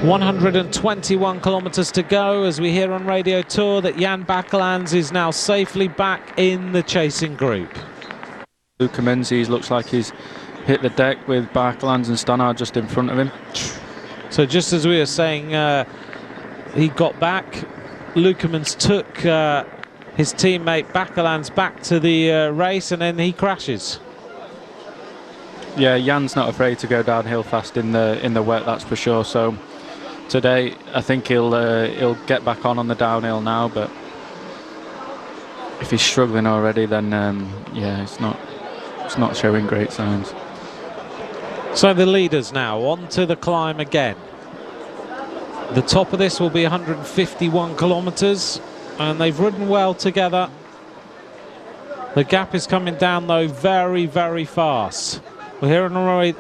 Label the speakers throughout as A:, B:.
A: 121 kilometres to go as we hear on Radio Tour that Jan Bakelans is now safely back in the chasing group.
B: Luca Menzies looks like he's hit the deck with Bakelans and Stannard just in front of him.
A: So just as we were saying, he got back. Lukemans took his teammate Bakelans back to the race, and then he crashes.
B: Yeah, Jan's not afraid to go downhill fast in the wet, that's for sure. So today, I think he'll get back on the downhill now. But if he's struggling already, then yeah, it's not showing great signs.
A: So the leaders now onto the climb again. The top of this will be 151 kilometres, and they've ridden well together. The gap is coming down though very, very fast. We're here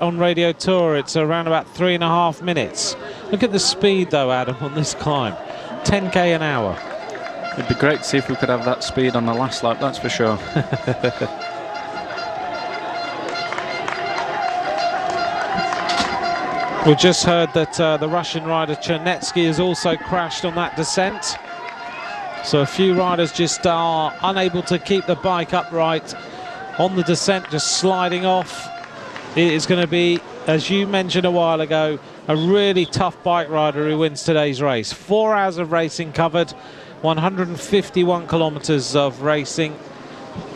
A: on Radio Tour. It's around about 3.5 minutes. Look at the speed though, Adam, on this climb. 10k an hour.
B: It'd be great to see if we could have that speed on the last lap, that's for sure.
A: We just heard that the Russian rider Chernetsky has also crashed on that descent. So a few riders just are unable to keep the bike upright on the descent, just sliding off. It is going to be, as you mentioned a while ago, a really tough bike rider who wins today's race. 4 hours of racing covered, 151 kilometres of racing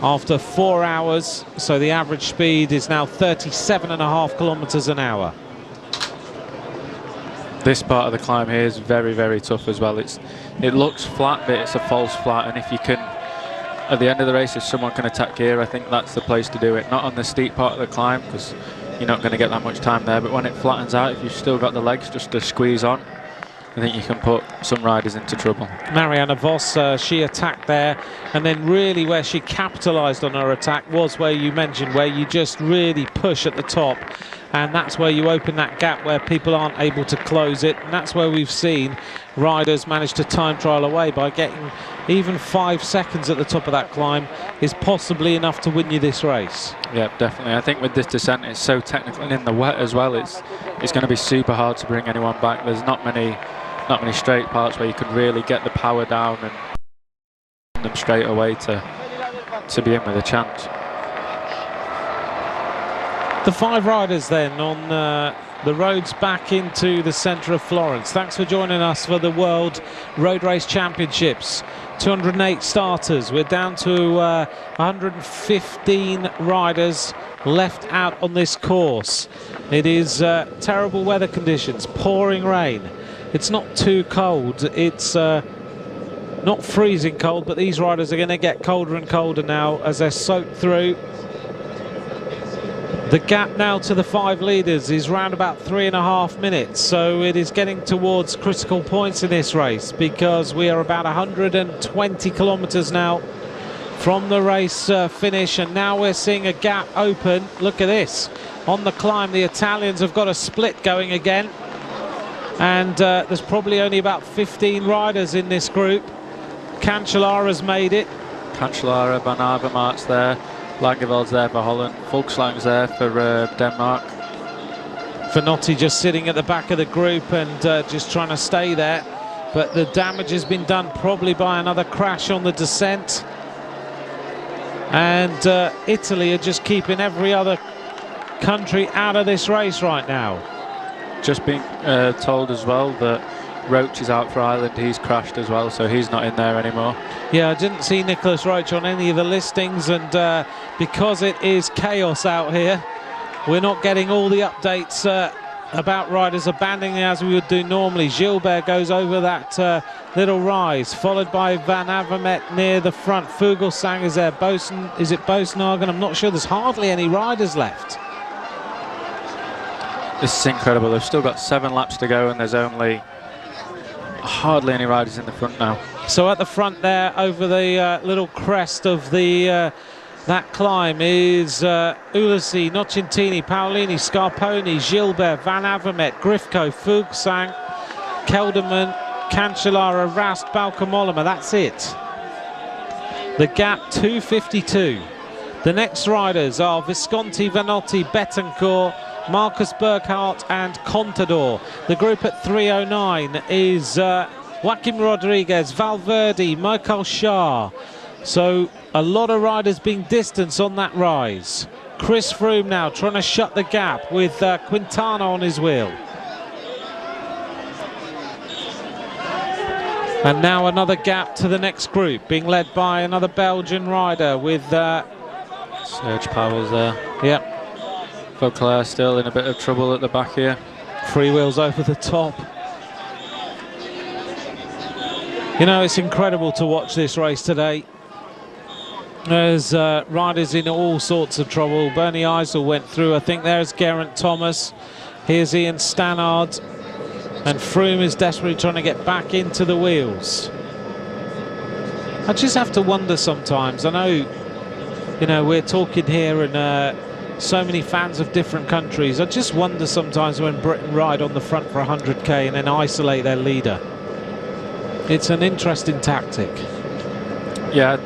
A: after 4 hours. So the average speed is now 37.5 kilometres an hour.
B: This part of the climb here is very, very tough as well. It looks flat, but it's a false flat, and if you can, at the end of the race, if someone can attack here, I think that's the place to do it. Not on the steep part of the climb, because you're not going to get that much time there, but when it flattens out, if you've still got the legs just to squeeze on, I think you can put some riders into trouble.
A: Marianne Vos, she attacked there, and then really where she capitalised on her attack was where you mentioned, where you just really push at the top, and that's where you open that gap where people aren't able to close it, and that's where we've seen riders manage to time trial away by getting even 5 seconds at the top of that climb is possibly enough to win you this race.
B: Yeah, definitely. I think with this descent, it's so technical, and in the wet as well, it's going to be super hard to bring anyone back. There's not many straight parts where you can really get the power down and them straight away to be in with a chance.
A: The 5 riders then on the roads back into the centre of Florence. Thanks for joining us for the World Road Race Championships. 208 starters. We're down to 115 riders left out on this course. It is terrible weather conditions, pouring rain. It's not too cold. It's not freezing cold, but these riders are going to get colder and colder now as they're soaked through. The gap now to the 5 leaders is round about 3.5 minutes, so it is getting towards critical points in this race, because we are about 120 kilometres now from the race finish, and now we're seeing a gap open. Look at this. On the climb, the Italians have got a split going again, and there's probably only about 15 riders in this group. Cancellara's made it.
B: Cancellara, Van Avermaet's there. Langeveld's there for Holland. Volkslang's there for Denmark.
A: Finotti just sitting at the back of the group and just trying to stay there. But the damage has been done probably by another crash on the descent. And Italy are just keeping every other country out of this race right now.
B: Just being told as well that Roach is out for Ireland. He's crashed as well, so he's not in there anymore.
A: Yeah, I didn't see Nicholas Roach on any of the listings, and because it is chaos out here, we're not getting all the updates about riders abandoning as we would do normally. Gilbert goes over that little rise, followed by Van Avermaet near the front. Fuglsang is there. Is it Boasson? I'm not sure. There's hardly any riders left.
B: This is incredible. They've still got 7 laps to go, and there's only hardly any riders in the front now.
A: So at the front there, over the little crest of the that climb, is Ulissi, Nocentini, Paolini, Scarponi, Gilbert, Van Avermaet, Grifko, Fuglsang, Kelderman, Cancellara, Rast, Bauke Mollema. That's it. The gap 2:52. The next riders are Visconti, Vanotti, Betancourt, Marcus Burkhardt and Contador. The group at 3:09 is Joaquim Rodriguez, Valverde, Michael Shah. So a lot of riders being distanced on that rise. Chris Froome now trying to shut the gap with Quintana on his wheel. And now another gap to the next group, being led by another Belgian rider with
B: Serge Powers there.
A: Yep.
B: Vauclair still in a bit of trouble at the back here.
A: Free wheels over the top. You know, it's incredible to watch this race today. There's riders in all sorts of trouble. Bernie Eisel went through. I think there's Geraint Thomas. Here's Ian Stannard. And Froome is desperately trying to get back into the wheels. I just have to wonder sometimes. I know, you know, we're talking here and so many fans of different countries. I just wonder sometimes when Britain ride on the front for 100k and then isolate their leader. It's an interesting tactic.
B: Yeah.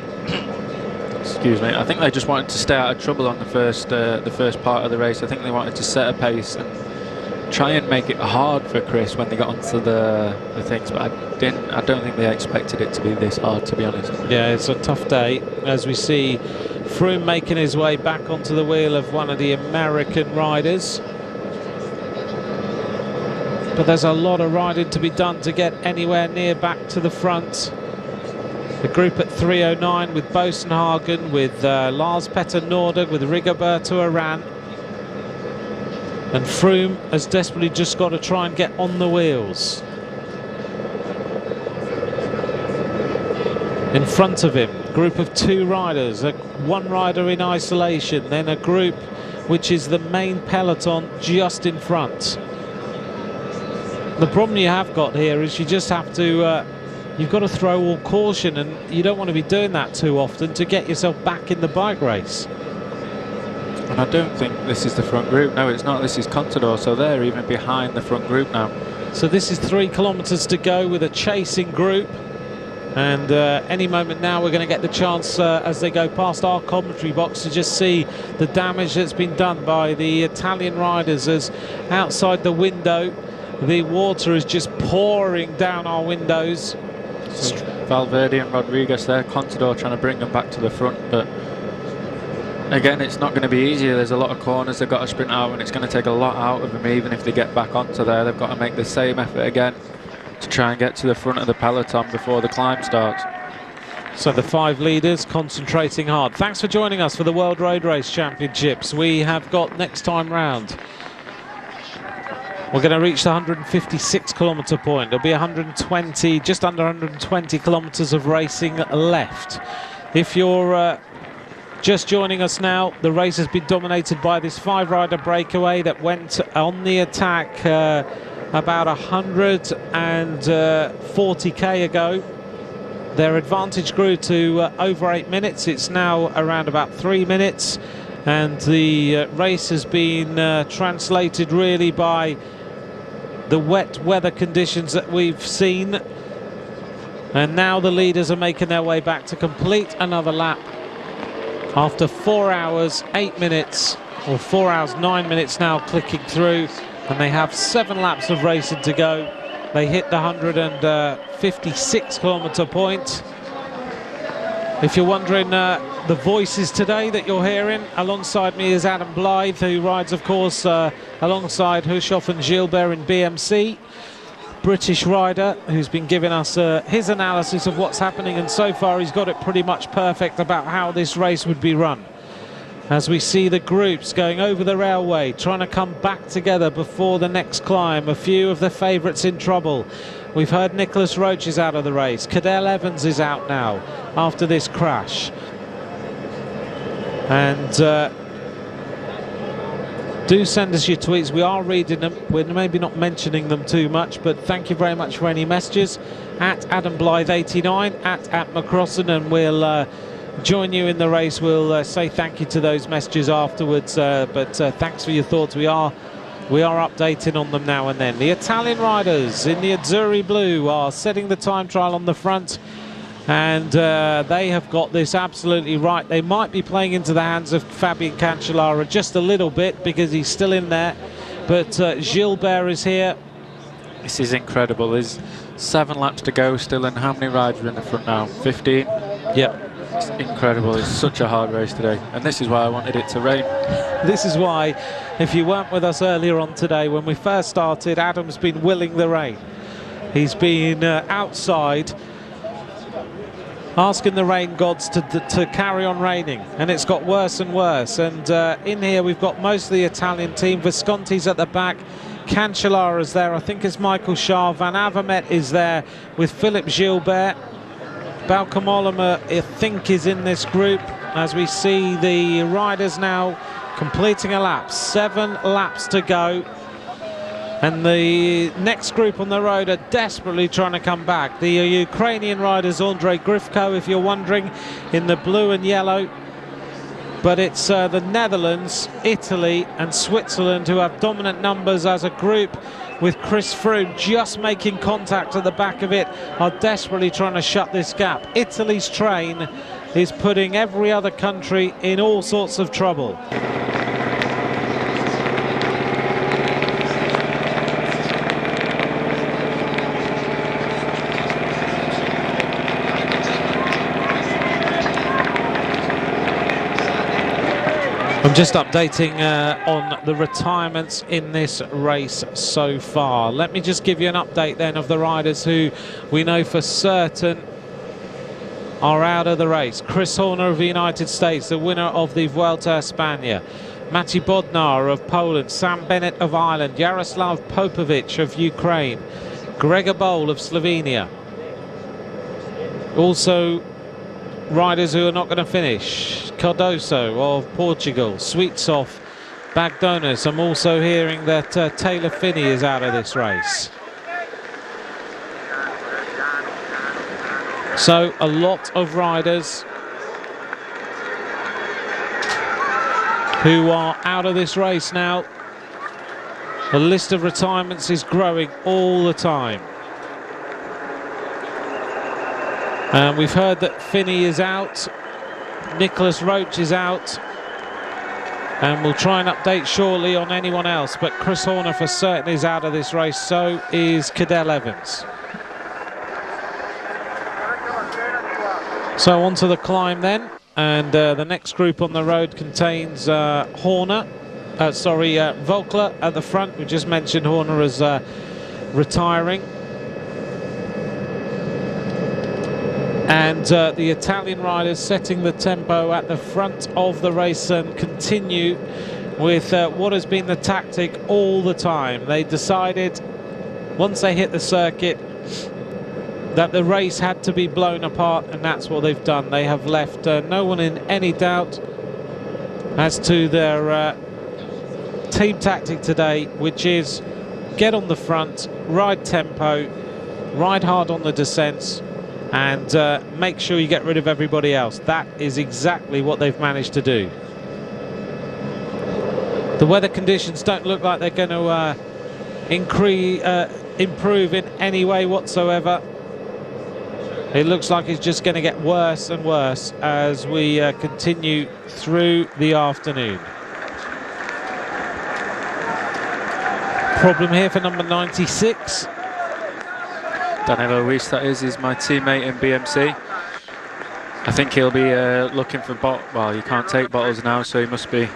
B: Excuse me. I think they just wanted to stay out of trouble on the first part of the race. I think they wanted to set a pace and try and make it hard for Chris when they got onto the things, but I don't think they expected it to be this hard, to be honest.
A: Yeah, it's a tough day as we see Froome making his way back onto the wheel of one of the American riders. But there's a lot of riding to be done to get anywhere near back to the front. The group at 3:09 with Bosenhagen, with Lars Petter Nordag, with Rigoberto Urán. And Froome has desperately just got to try and get on the wheels. In front of him, group of 2 riders, one rider in isolation, then a group which is the main peloton just in front. The problem you have got here is you just have to, you've got to throw all caution, and you don't want to be doing that too often to get yourself back in the bike race.
B: And I don't think this is the front group. No, it's not. This is Contador, so they're even behind the front group now.
A: So this is 3 kilometers to go with a chasing group. And any moment now we're going to get the chance as they go past our commentary box to just see the damage that's been done by the Italian riders, as outside the window the water is just pouring down our windows.
B: So Valverde and Rodriguez there, Contador trying to bring them back to the front, but again, it's not going to be easy. There's a lot of corners they've got to sprint out, and it's going to take a lot out of them. Even if they get back onto there, they've got to make the same effort again to try and get to the front of the peloton before the climb starts.
A: So the 5 leaders concentrating hard. Thanks for joining us for the World Road Race Championships. We have got next time round, we're going to reach the 156 kilometre point. There'll be 120, just under 120 kilometres of racing left. If you're just joining us now, the race has been dominated by this 5-rider breakaway that went on the attack about 140k ago. Their advantage grew to over 8 minutes. It's now around about 3 minutes, and the race has been translated really by the wet weather conditions that we've seen. And now the leaders are making their way back to complete another lap after 4 hours 8 minutes, or 4 hours 9 minutes now clicking through, and they have 7 laps of racing to go. They hit the 156 kilometre point. If you're wondering, the voices today that you're hearing, alongside me is Adam Blythe, who rides, of course, alongside Hushoff and Gilbert in BMC. British rider who's been giving us his analysis of what's happening, and so far he's got it pretty much perfect about how this race would be run. As we see the groups going over the railway, trying to come back together before the next climb. A few of the favourites in trouble. We've heard Nicholas Roach is out of the race. Cadel Evans is out now after this crash. And do send us your tweets. We are reading them. We're maybe not mentioning them too much, but thank you very much for any messages. At Adam Blythe 89, at McCrossan, and we'll join you in the race. We'll say thank you to those messages afterwards, but thanks for your thoughts. We are updating on them now and then. The Italian riders in the Azzurri blue are setting the time trial on the front. And they have got this absolutely right. They might be playing into the hands of Fabian Cancellara just a little bit because he's still in there. But Gilbert is here.
B: This is incredible. There's 7 laps to go still, and how many riders are in the front now? 15?
A: Yep.
B: It's incredible. It's such a hard race today. And this is why I wanted it to rain.
A: This is why, if you weren't with us earlier on today, when we first started, Adam's been willing the rain. He's been outside asking the rain gods to carry on raining, and it's got worse and worse. And in here we've got most of the Italian team. Visconti's at the back, Cancellara's there, I think it's Michael Shah, Van Avermaet is there with Philippe Gilbert. Bauke Mollema, I think, is in this group, as we see the riders now completing a lap. 7 laps to go. And the next group on the road are desperately trying to come back. The Ukrainian riders, Andrei Grifko, if you're wondering, in the blue and yellow. But it's the Netherlands, Italy and Switzerland who have dominant numbers as a group, with Chris Froome just making contact at the back of it, are desperately trying to shut this gap. Italy's train is putting every other country in all sorts of trouble. I'm just updating on the retirements in this race so far. Let me just give you an update then of the riders who we know for certain are out of the race. Chris Horner of the United States, the winner of the Vuelta a España. Maciej Bodnar of Poland, Sam Bennett of Ireland, Jaroslav Popovic of Ukraine, Gregor Bol of Slovenia. Also riders who are not going to finish: Cardoso of Portugal, Sweetsoff, Bagdonas. I'm also hearing that Taylor Phinney is out of this race. So a lot of riders who are out of this race now. The list of retirements is growing all the time. And we've heard that Phinney is out, Nicholas Roach is out, and we'll try and update shortly on anyone else, but Chris Horner for certain is out of this race, so is Cadel Evans. So on to the climb then, and the next group on the road contains Horner, Volkler at the front. We just mentioned Horner as retiring. And the Italian riders setting the tempo at the front of the race and continue with what has been the tactic all the time. They decided, once they hit the circuit, that the race had to be blown apart, and that's what they've done. They have left no one in any doubt as to their team tactic today, which is get on the front, ride tempo, ride hard on the descents, and make sure you get rid of everybody else. That is exactly what they've managed to do. The weather conditions don't look like they're going to improve in any way whatsoever. It looks like it's just going to get worse and worse as we continue through the afternoon. Problem here for number 96.
B: Danilo Weiss, that is my teammate in BMC. I think he'll be looking for well, you can't take bottles now, so he must be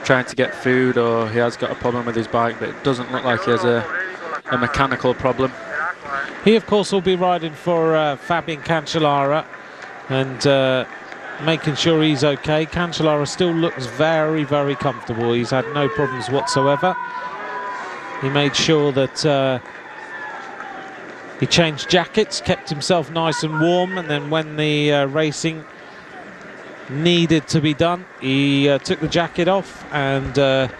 B: trying to get food, or he has got a problem with his bike, but it doesn't look like he has a mechanical problem.
A: He, of course, will be riding for Fabian Cancellara and making sure he's okay. Cancellara still looks very, very comfortable. He's had no problems whatsoever. He made sure that he changed jackets, kept himself nice and warm, and then when the racing needed to be done, he took the jacket off and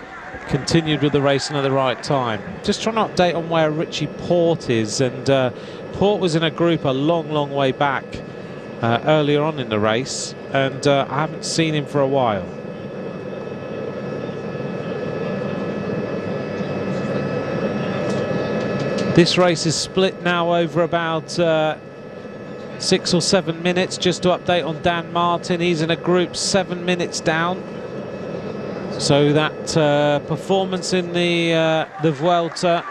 A: continued with the racing at the right time. Just trying to update on where Richie Porte is, and Porte was in a group a long, long way back earlier on in the race, and I haven't seen him for a while. This race is split now over about 6 or 7 minutes. Just to update on Dan Martin, he's in a group 7 minutes down. So that performance in the Vuelta,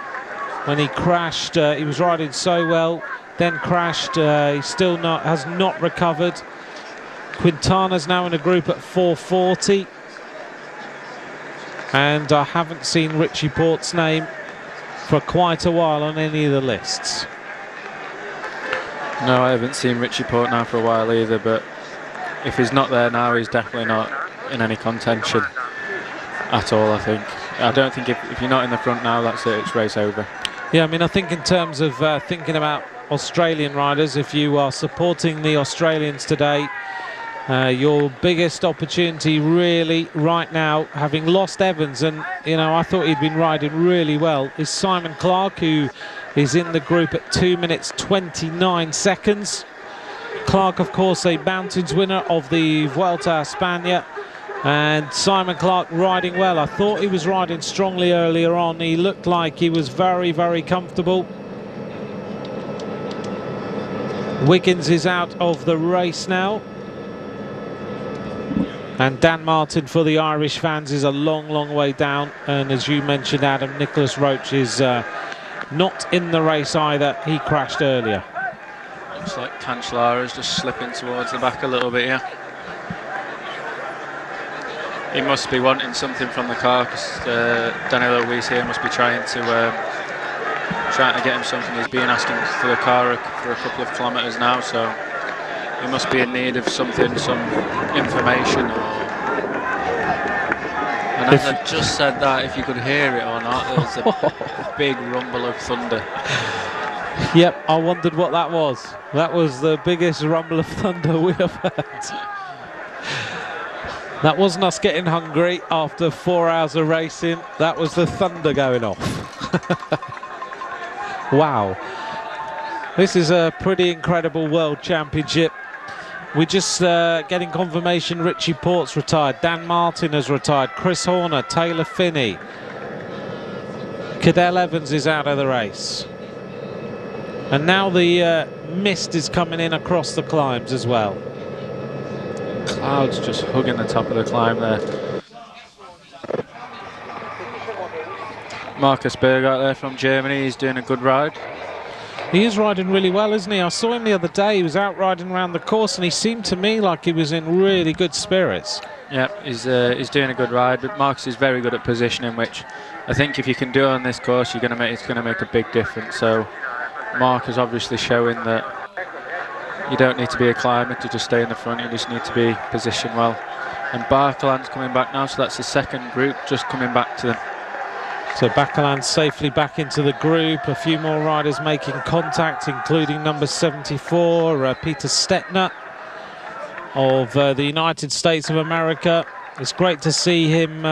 A: when he crashed, he was riding so well, then crashed. He still has not recovered. Quintana's now in a group at 4:40, and I haven't seen Richie Porte's name for quite a while on any of the lists.
B: No, I haven't seen Richie Porte now for a while either, but if he's not there now, he's definitely not in any contention at all, I think. I don't think if you're not in the front now, that's it, it's race over.
A: Yeah, I mean, I think in terms of thinking about Australian riders, if you are supporting the Australians today, your biggest opportunity really right now, having lost Evans, and you know, I thought he'd been riding really well, is Simon Clarke, who is in the group at 2 minutes 29 seconds. Clarke, of course, a mountains winner of the Vuelta a España, and Simon Clarke riding well. I thought he was riding strongly earlier on. He looked like he was very, very comfortable. Wiggins is out of the race now. And Dan Martin, for the Irish fans, is a long, long way down. And as you mentioned, Adam, Nicholas Roach is not in the race either. He crashed earlier.
B: Looks like Cancellara is just slipping towards the back a little bit here. He must be wanting something from the car, because Daniel Luis here must be trying to get him something. He's been asking for the car for a couple of kilometres now, so he must be in need of something, some information. And as I just said that, if you could hear it or not, there was a big rumble of thunder.
A: Yep, I wondered what that was. That was the biggest rumble of thunder we have heard. That wasn't us getting hungry after 4 hours of racing. That was the thunder going off. Wow. This is a pretty incredible World Championship. We're just getting confirmation Richie Porte's retired. Dan Martin has retired. Chris Horner, Taylor Phinney. Cadel Evans is out of the race. And now the mist is coming in across the climbs as well.
B: Clouds just hugging the top of the climb there. Markus Berg out there from Germany, he's doing a good ride.
A: He is riding really well, isn't he? I saw him the other day, he was out riding around the course, and he seemed to me like he was in really good spirits.
B: Yeah, he's doing a good ride, but Marcus is very good at positioning, which I think if you can do on this course, it's going to make a big difference. So Mark is obviously showing that you don't need to be a climber to just stay in the front, you just need to be positioned well. And Barkeland's coming back now, so that's the second group just coming back to them.
A: So Bakeland safely back into the group. A few more riders making contact, including number 74, Peter Stettner of the United States of America. It's great to see him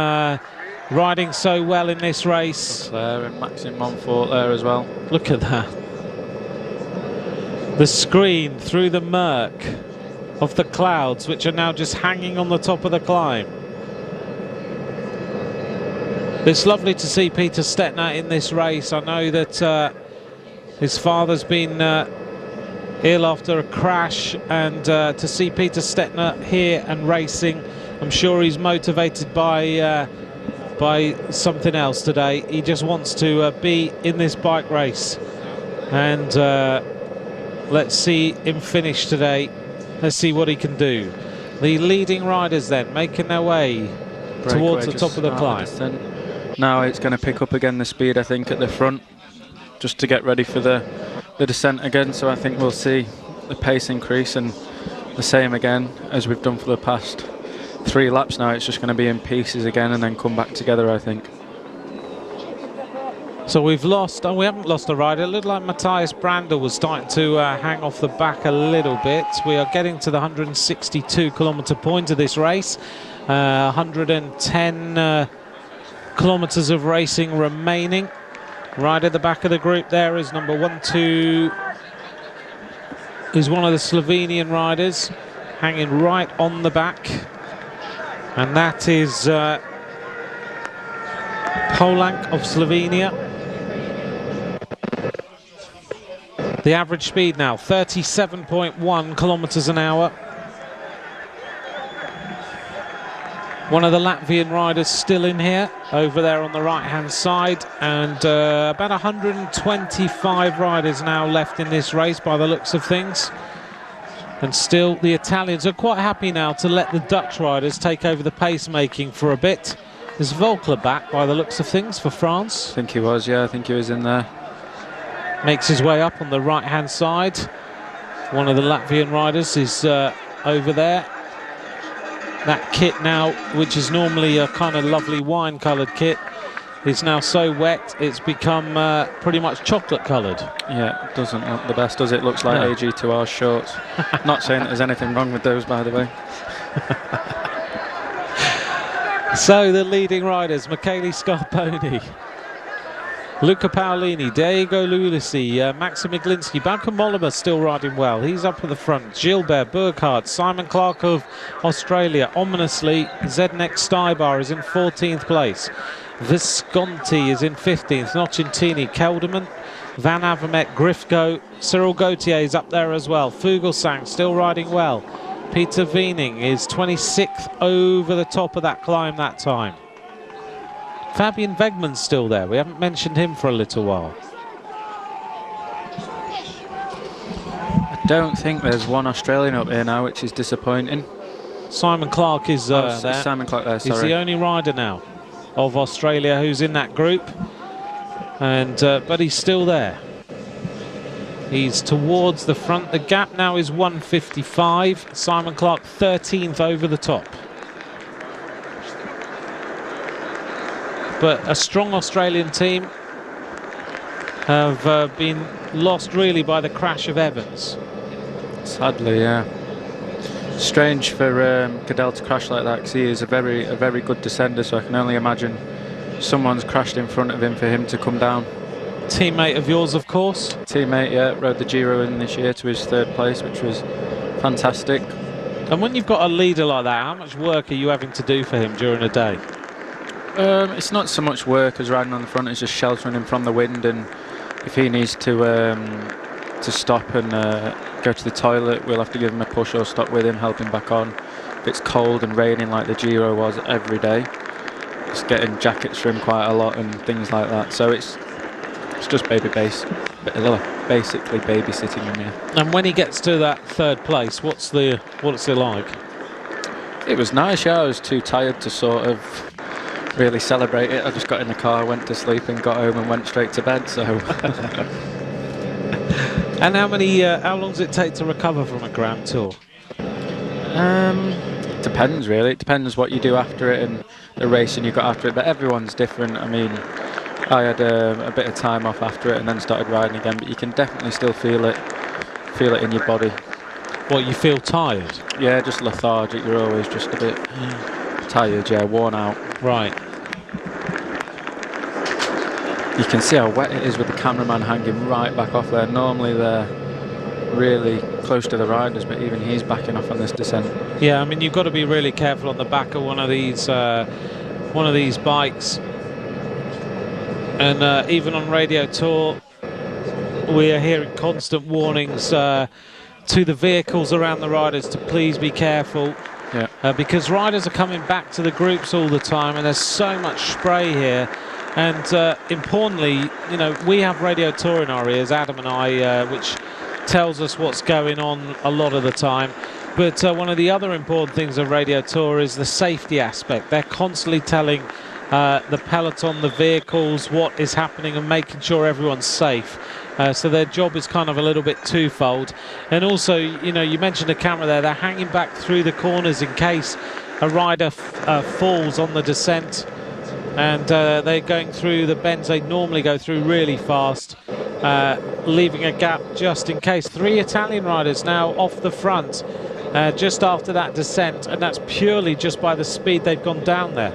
A: riding so well in this race.
B: Leclerc and Maxime Montfort there as well.
A: Look at that. The screen through the murk of the clouds, which are now just hanging on the top of the climb. It's lovely to see Peter Stettner in this race. I know that his father's been ill after a crash, and to see Peter Stettner here and racing, I'm sure he's motivated by something else today. He just wants to be in this bike race, and let's see him finish today. Let's see what he can do. The leading riders then making their way towards the top of the climb.
B: Now it's going to pick up again the speed, I think, at the front, just to get ready for the descent again. So I think we'll see the pace increase, and the same again as we've done for the past 3 laps now. It's just going to be in pieces again and then come back together, I think.
A: So we've lost, we haven't lost a rider. It looked like Matthias Brandl was starting to hang off the back a little bit. We are getting to the 162 kilometre point of this race. 110 kilometres of racing remaining. Right at the back of the group there is number 12, is one of the Slovenian riders, hanging right on the back, and that is Polanc of Slovenia. The average speed now 37.1 kilometers an hour. One of the Latvian riders still in here, over there on the right-hand side, and about 125 riders now left in this race by the looks of things. And still, the Italians are quite happy now to let the Dutch riders take over the pacemaking for a bit. Is Volkler back by the looks of things for France?
B: I think he was, yeah, I think he was in there.
A: Makes his way up on the right-hand side. One of the Latvian riders is over there. That kit now, which is normally a kind of lovely wine-coloured kit, is now so wet it's become pretty much chocolate-coloured.
B: Yeah, it doesn't look the best, does it? Looks like
A: No.
B: AG2R shorts. Not saying that there's anything wrong with those, by the way.
A: So the leading riders, Michele Scarponi, Luca Paolini, Diego Lulisi, Maxim Iglinski, Bauke Mollema still riding well. He's up at the front. Gilbert, Burkhardt, Simon Clark of Australia. Ominously, Zdeněk Stybar is in 14th place. Visconti is in 15th. Nocentini, Kelderman, Van Avermaet, Grifko, Cyril Gauthier is up there as well. Fuglsang still riding well. Peter Wiening is 26th over the top of that climb that time. Fabian Wegmann's still there. We haven't mentioned him for a little while.
B: I don't think there's one Australian up here now, which is disappointing.
A: Simon Clark is there.
B: Simon Clark there, sorry.
A: He's the only rider now of Australia who's in that group, and but he's still there. He's towards the front. The gap now is 1:55. Simon Clark 13th over the top. But a strong Australian team have been lost really by the crash of Evans.
B: Sadly, yeah. Strange for Cadel to crash like that, because he is a very good descender, so I can only imagine someone's crashed in front of him for him to come down.
A: Teammate of yours, of course.
B: Teammate, yeah, rode the Giro in this year to his 3rd place, which was fantastic.
A: And when you've got a leader like that, how much work are you having to do for him during a day?
B: It's not so much work as riding on the front, it's just sheltering him from the wind, and if he needs to stop and go to the toilet, we'll have to give him a push or stop with him, help him back on. If it's cold and raining like the Giro was every day, it's getting jackets for him quite a lot and things like that. So it's just basically babysitting him, yeah.
A: And when he gets to that 3rd place, what's it like?
B: It was nice, yeah. I was too tired to sort of really celebrate it. I just got in the car, went to sleep and got home and went straight to bed, so.
A: And how long does it take to recover from a Grand Tour?
B: Depends really. It depends what you do after it and the racing you got after it, but everyone's different. I mean, I had a bit of time off after it and then started riding again, but you can definitely still feel it in your body.
A: What, you feel tired?
B: Yeah, just lethargic. You're always just a bit tired, yeah, worn out.
A: Right.
B: You can see how wet it is with the cameraman hanging right back off there. Normally they're really close to the riders, but even he's backing off on this descent.
A: Yeah, I mean, you've got to be really careful on the back of one of these bikes. And even on Radio Tour, we are hearing constant warnings to the vehicles around the riders to please be careful.
B: Yeah.
A: Because riders are coming back to the groups all the time, and there's so much spray here. And importantly, you know, we have Radio Tour in our ears, Adam and I, which tells us what's going on a lot of the time. But one of the other important things of Radio Tour is the safety aspect. They're constantly telling the peloton, the vehicles, what is happening and making sure everyone's safe. So their job is kind of a little bit twofold. And also, you know, you mentioned the camera there, they're hanging back through the corners in case a rider falls on the descent. And they're going through the bends they normally go through really fast, leaving a gap just in case. 3 Italian riders now off the front just after that descent, and that's purely just by the speed they've gone down there.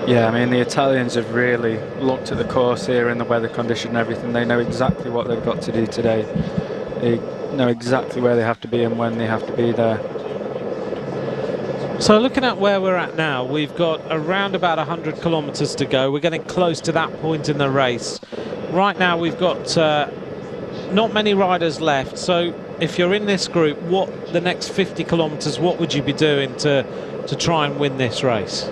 B: Yeah, I mean, the Italians have really looked at the course here and the weather condition and everything. They know exactly what they've got to do today. They know exactly where they have to be and when they have to be there.
A: So looking at where we're at now, we've got around about 100 kilometres to go. We're getting close to that point in the race right now we've got not many riders left, so if you're in this group, what the next 50 kilometres, what would you be doing to try and win this race?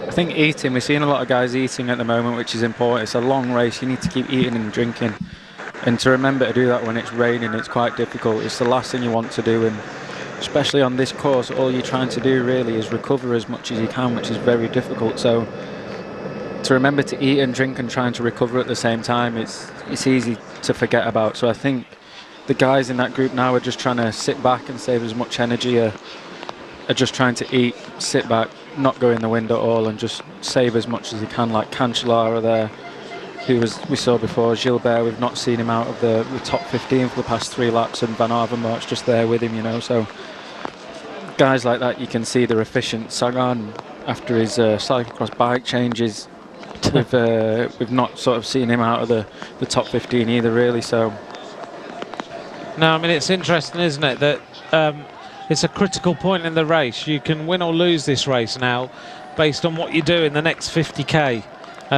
B: I think eating, we're seeing a lot of guys eating at the moment, which is important. It's a long race, you need to keep eating and drinking, and to remember to do that when it's raining, it's quite difficult. It's the last thing you want to do, and especially on this course, all you're trying to do really is recover as much as you can, which is very difficult. So to remember to eat and drink and trying to recover at the same time, it's easy to forget about. So I think the guys in that group now are just trying to sit back and save as much energy, are just trying to eat, sit back, not go in the wind at all, and just save as much as they can, like Cancellara there, who we saw before, Gilbert, we've not seen him out of the top 15 for the past 3 laps, and Van Avermaet's just there with him, you know. So guys like that, you can see they're efficient. Sagan, after his cyclocross bike changes, we've not sort of seen him out of the top 15 either, really. So
A: no, I mean, it's interesting, isn't it, that it's a critical point in the race. You can win or lose this race now based on what you do in the next 50k,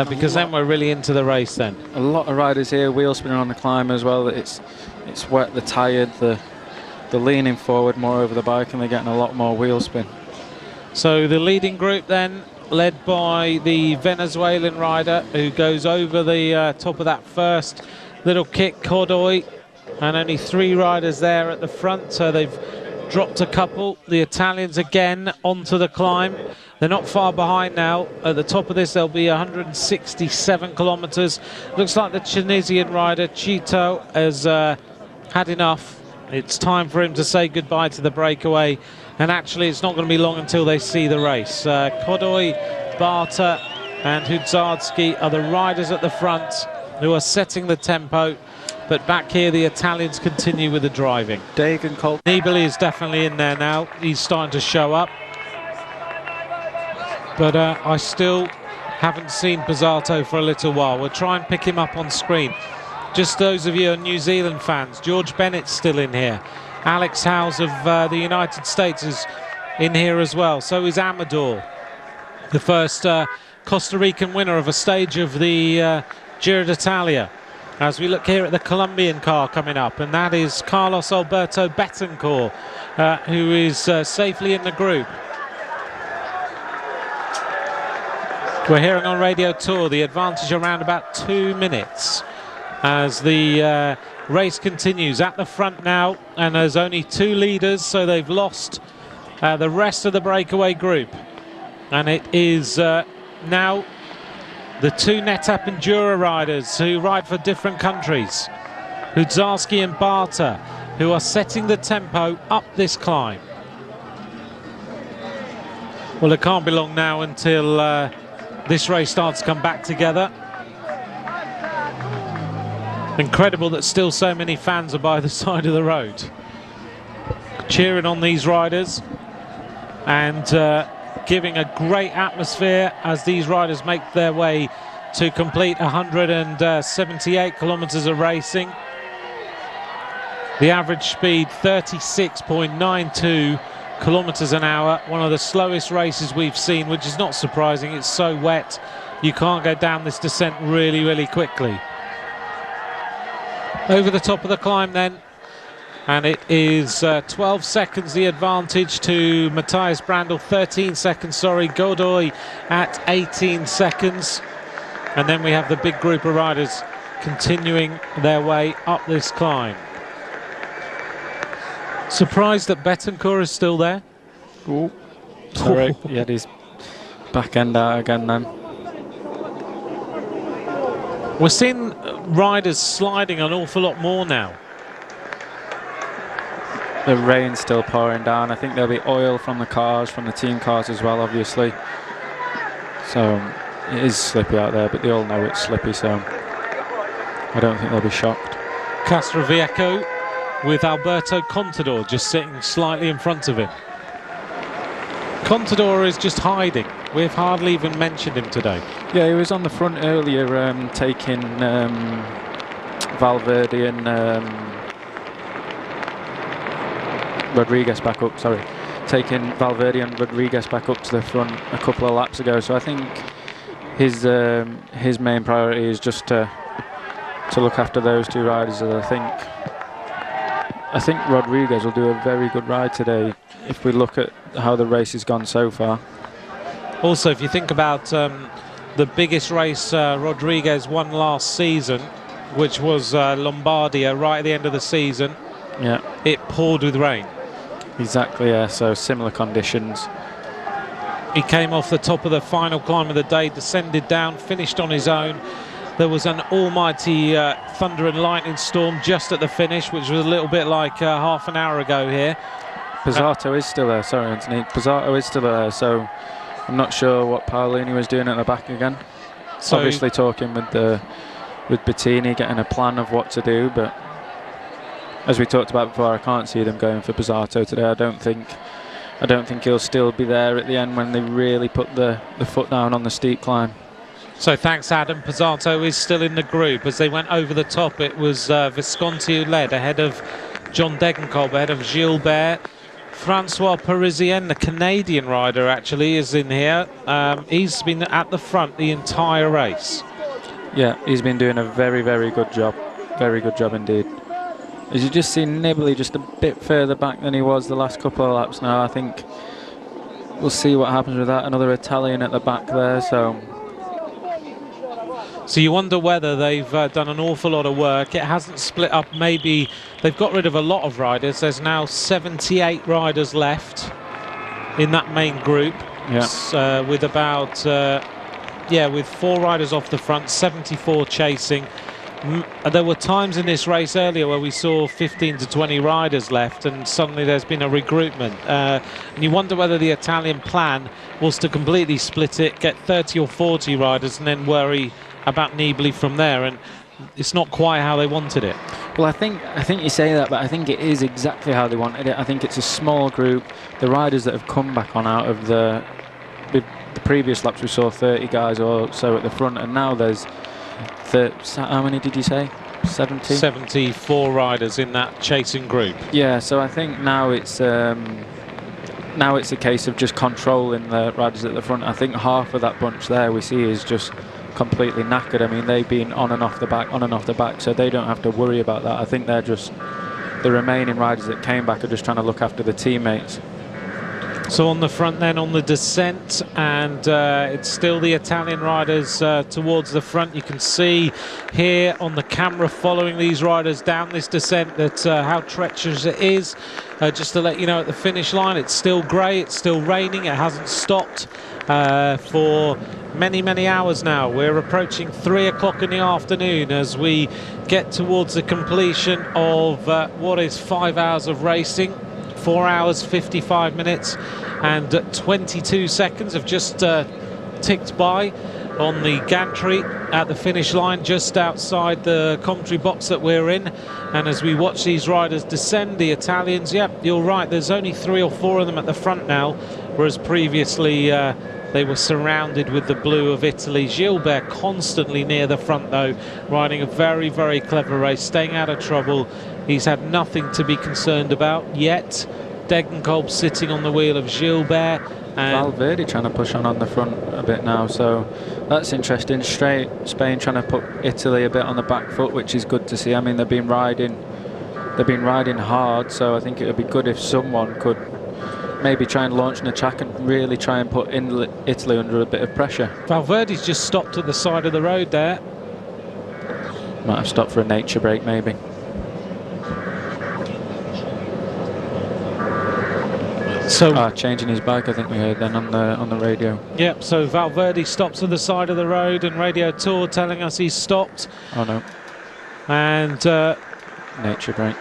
A: because then we're really into the race then.
B: A lot of riders here wheel spinning on the climb as well. It's wet, they're tired, they're leaning forward more over the bike, and they're getting a lot more wheel spin.
A: So the leading group then, led by the Venezuelan rider who goes over the top of that first little kick, Godoy, and only 3 riders there at the front, so they've dropped a couple. The Italians again onto the climb. They're not far behind now. At the top of this, there'll be 167 kilometres. Looks like the Tunisian rider, Chito, has had enough. It's time for him to say goodbye to the breakaway. And actually, it's not going to be long until they see the race. Godoy, Barta and Hudzarski are the riders at the front who are setting the tempo. But back here, the Italians continue with the driving.
B: Degenkolb.
A: Nibali is definitely in there now. He's starting to show up. But I still haven't seen Pizzato for a little while. We'll try and pick him up on screen. Just those of you who are New Zealand fans, George Bennett's still in here. Alex Howes of the United States is in here as well. So is Amador, the first Costa Rican winner of a stage of the Giro d'Italia. As we look here at the Colombian car coming up, and that is Carlos Alberto Betancourt, who is safely in the group. We're hearing on Radio Tour the advantage around about 2 minutes as the race continues at the front now, and there's only 2 leaders, so they've lost the rest of the breakaway group. And it is now the 2 Netap Enduro riders who ride for different countries, Hudzarski and Barta, who are setting the tempo up this climb. Well, it can't be long now until this race starts to come back together. Incredible that still so many fans are by the side of the road, cheering on these riders and giving a great atmosphere as these riders make their way to complete 178 kilometres of racing. The average speed 36.92 kilometres an hour, one of the slowest races we've seen, which is not surprising. It's so wet, you can't go down this descent really, really quickly. Over the top of the climb then, and it is 12 seconds the advantage to Matthias Brandl, 13 seconds, sorry, Godoy at 18 seconds. And then we have the big group of riders continuing their way up this climb. Surprised that Betancourt is still there?
B: Ooh, sorry, he had his back end out again then.
A: We're seeing riders sliding an awful lot more now.
B: The rain's still pouring down. I think there'll be oil from the cars, from the team cars as well, obviously. So it is slippy out there, but they all know it's slippy, so I don't think they'll be shocked.
A: Castroviejo with Alberto Contador just sitting slightly in front of him. Contador is just hiding. We've hardly even mentioned him today.
B: Yeah, he was on the front earlier, taking Valverde and Rodriguez back up, sorry. Taking Valverde and Rodriguez back up to the front a couple of laps ago. So I think his main priority is just to to look after those two riders. I think Rodriguez will do a very good ride today if we look at how the race has gone so far.
A: Also, if you think about the biggest race Rodriguez won last season, which was Lombardia, right at the end of the season,
B: yeah,
A: it poured with rain.
B: Exactly, yeah, so similar conditions.
A: He came off the top of the final climb of the day, descended down, finished on his own. There was an almighty thunder and lightning storm just at the finish, which was a little bit like half an hour ago here.
B: Pizzato is still there, sorry Anthony. Pizzato is still there, so I'm not sure what Paolini was doing at the back again. So obviously talking with Bettini, getting a plan of what to do, but as we talked about before, I can't see them going for Pizzato today. I don't think he'll still be there at the end when they really put the foot down on the steep climb.
A: So thanks, Adam. Pizzato is still in the group. As they went over the top, it was Visconti who led, ahead of John Degenkolb, ahead of Gilbert. Francois Parisien, the Canadian rider, actually, is in here. He's been at the front the entire race.
B: Yeah, he's been doing a very, very good job. Very good job indeed. As you just see Nibali just a bit further back than he was the last couple of laps now. I think we'll see what happens with that. Another Italian at the back there,
A: So you wonder whether they've done an awful lot of work. It hasn't split up. Maybe they've got rid of a lot of riders. There's now 78 riders left in that main group.
B: Yeah.
A: With about, with 4 riders off the front, 74 chasing. There were times in this race earlier where we saw 15 to 20 riders left, and suddenly there's been a regroupment. And you wonder whether the Italian plan was to completely split it, get 30 or 40 riders, and then worry about Nibali from there, and it's not quite how they wanted it.
B: Well, I think you say that, but I think it is exactly how they wanted it. I think it's a small group. The riders that have come back on out of the previous laps, we saw 30 guys or so at the front, and now there's how many did you say? 70?
A: 74 riders in that chasing group.
B: Yeah, so I think now it's a case of just controlling the riders at the front. I think half of that bunch there we see is just completely knackered. I mean, they've been on and off the back, so they don't have to worry about that. I think they're just, the remaining riders that came back are just trying to look after the teammates.
A: So on the front then, on the descent, and it's still the Italian riders towards the front. You can see here on the camera following these riders down this descent that how treacherous it is. Just to let you know, at the finish line, it's still grey, it's still raining, it hasn't stopped for many hours now. We're approaching 3 o'clock in the afternoon as we get towards the completion of what is 5 hours of racing. 4 hours, 55 minutes and 22 seconds have just ticked by on the gantry at the finish line just outside the commentary box that we're in. And as we watch these riders descend, the Italians, yep, you're right, there's only 3 or 4 of them at the front now, whereas previously they were surrounded with the blue of Italy. Gilbert constantly near the front though, riding a very, very clever race, staying out of trouble. He's had nothing to be concerned about yet. Degenkolb sitting on the wheel of Gilbert. And
B: Valverde trying to push on the front a bit now, so that's interesting. Spain trying to put Italy a bit on the back foot, which is good to see. I mean, they've been riding hard, so I think it would be good if someone could maybe try and launch an attack and really try and put Italy under a bit of pressure.
A: Valverde's just stopped at the side of the road there.
B: Might have stopped for a nature break maybe. So changing his bike, I think we heard then on the radio.
A: Yep, so Valverde stops at the side of the road and Radio Tour telling us he's stopped.
B: Oh no.
A: And
B: nature break.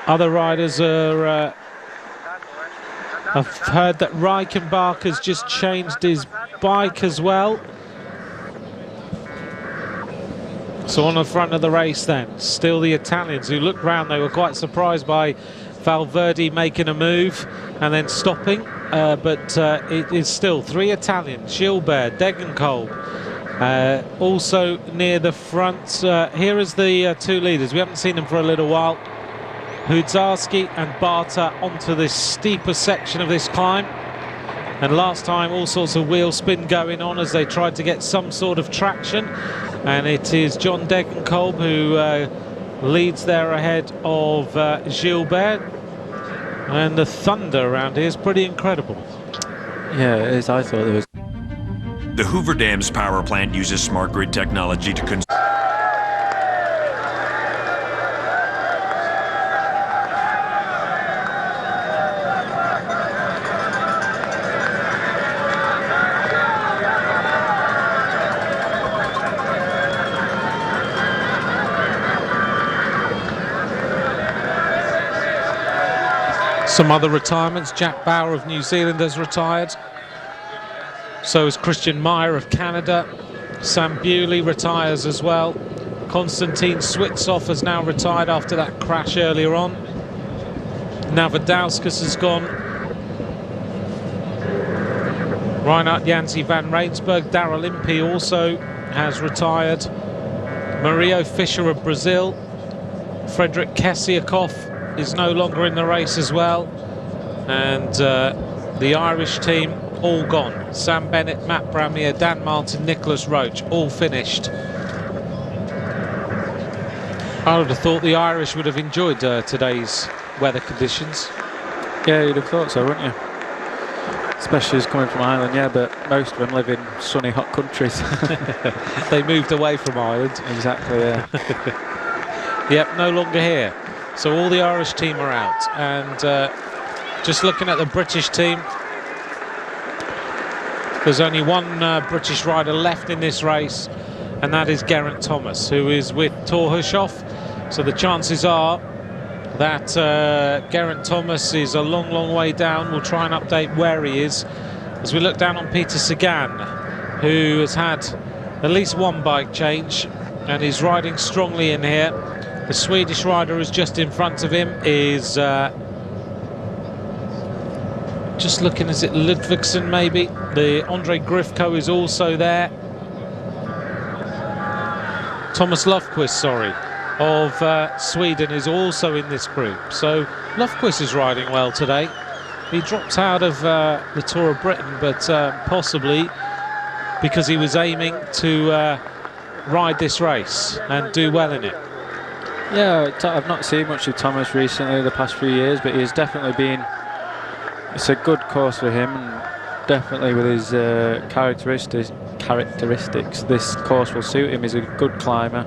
A: Other riders are I've heard that Reichenbach has just changed his bike as well. So on the front of the race then, still the Italians who looked round, they were quite surprised by Valverde making a move and then stopping, but it is still 3 Italians, Gilbert, Degenkolb, also near the front. Here is the 2 leaders, we haven't seen them for a little while. Hudzarski and Barta onto this steeper section of this climb. And last time, all sorts of wheel spin going on as they tried to get some sort of traction. And it is John Degenkolb who leads there ahead of Gilbert. And the thunder around here is pretty incredible.
B: Yeah, it is. I thought there was.
C: The Hoover Dam's power plant uses smart grid technology to
A: Some other retirements. Jack Bauer of New Zealand has retired. So is Christian Meyer of Canada. Sam Bewley retires as well. Konstantin Switzoff has now retired after that crash earlier on. Navadauskas has gone. Reinhard Janzi van Rensburg. Daryl Impey also has retired. Mario Fischer of Brazil. Frederick Kessiakoff is no longer in the race as well. And the Irish team all gone. Sam Bennett, Matt Bramier, Dan Martin, Nicholas Roach, all finished. I would have thought the Irish would have enjoyed today's weather conditions.
B: Yeah, you'd have thought so, wouldn't you? Especially as coming from Ireland, yeah, but most of them live in sunny, hot countries.
A: They moved away from Ireland.
B: Exactly, yeah.
A: Yep, no longer here. So all the Irish team are out. And just looking at the British team, there's only one British rider left in this race, and that is Geraint Thomas, who is with Thor Hushoff. So the chances are that Geraint Thomas is a long, long way down. We'll try and update where he is as we look down on Peter Sagan, who has had at least one bike change and is riding strongly in here. The Swedish rider who's just in front of him is just looking, is it Ludvigsson maybe? The Andre Grifko is also there. Thomas Lofquist, sorry, of Sweden is also in this group. So Lofquist is riding well today. He dropped out of the Tour of Britain, but possibly because he was aiming to ride this race and do well in it.
B: Yeah, I've not seen much of Thomas recently the past few years, but he's definitely been. It's a good course for him, and definitely with his characteristics, this course will suit him. He's a good climber.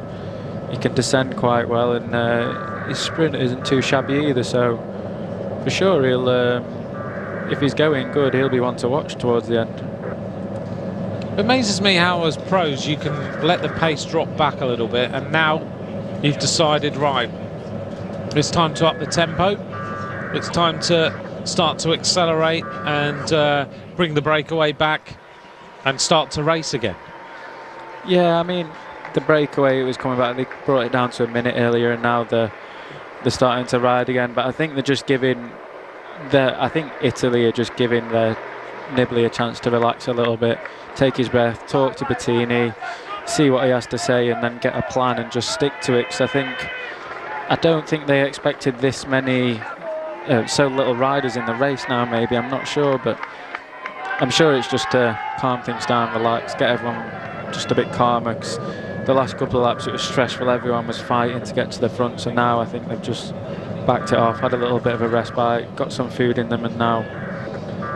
B: He can descend quite well, and his sprint isn't too shabby either. So for sure, he'll if he's going good, he'll be one to watch towards the end.
A: It amazes me how, as pros, you can let the pace drop back a little bit, and now you've decided, right, it's time to up the tempo. It's time to start to accelerate and bring the breakaway back and start to race again.
B: Yeah, I mean, the breakaway was coming back. They brought it down to a minute earlier, and now they're starting to ride again. But I think they're just giving I think Italy are just giving their Nibali a chance to relax a little bit, take his breath, talk to Bettini, see what he has to say, and then get a plan and just stick to it. Because I don't think they expected this many, so little riders in the race now. Maybe, I'm not sure, but I'm sure it's just to calm things down, relax, get everyone just a bit calmer. Because the last couple of laps it was stressful. Everyone was fighting to get to the front. So now I think they've just backed it off, had a little bit of a respite, got some food in them, and now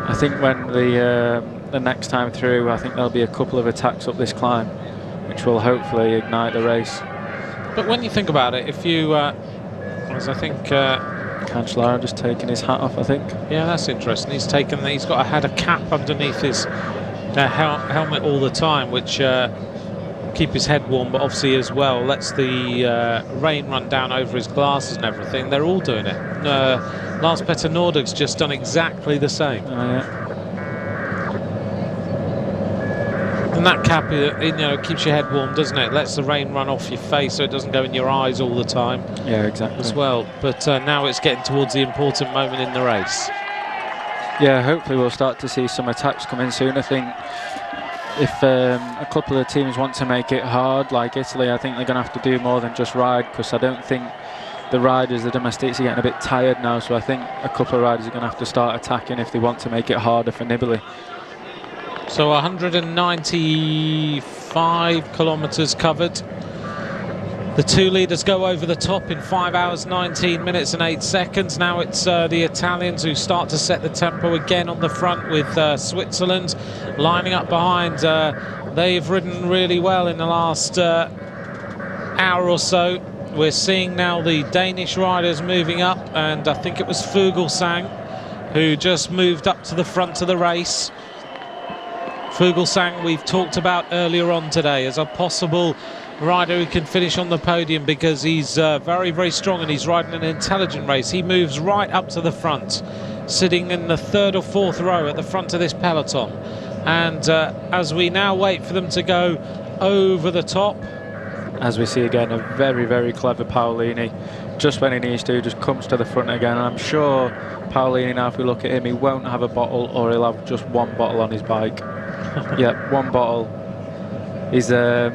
B: I think when the next time through, I think there'll be a couple of attacks up this climb, which will hopefully ignite the race.
A: But when you think about it, if you, as I think,
B: Cancellara just taking his hat off, I think.
A: Yeah, that's interesting. He's had a cap underneath his helmet all the time, which keep his head warm, but obviously as well lets the rain run down over his glasses and everything. They're all doing it. Lars Petter Nordeg's just done exactly the same.
B: Yeah.
A: And that cap, keeps your head warm, doesn't it? Lets the rain run off your face so it doesn't go in your eyes all the time.
B: Yeah, exactly.
A: As well. But now it's getting towards the important moment in the race.
B: Yeah, hopefully we'll start to see some attacks come in soon. I think if a couple of teams want to make it hard, like Italy, I think they're going to have to do more than just ride, because I don't think the riders, the domestics, are getting a bit tired now, so I think a couple of riders are going to have to start attacking if they want to make it harder for Nibali.
A: So 195 kilometres covered. The two leaders go over the top in 5 hours, 19 minutes and 8 seconds. Now it's the Italians who start to set the tempo again on the front, with Switzerland lining up behind. They've ridden really well in the last hour or so. We're seeing now the Danish riders moving up, and I think it was Fuglsang who just moved up to the front of the race. Fuglsang we've talked about earlier on today as a possible rider who can finish on the podium, because he's very, very strong and he's riding an intelligent race. He moves right up to the front, sitting in the 3rd or 4th row at the front of this peloton. And as we now wait for them to go over the top,
B: as we see again, a very, very clever Paolini, just when he needs to, just comes to the front again. And I'm sure Paolini, now if we look at him, he won't have a bottle, or he'll have just one bottle on his bike. Yeah, one bottle. He's a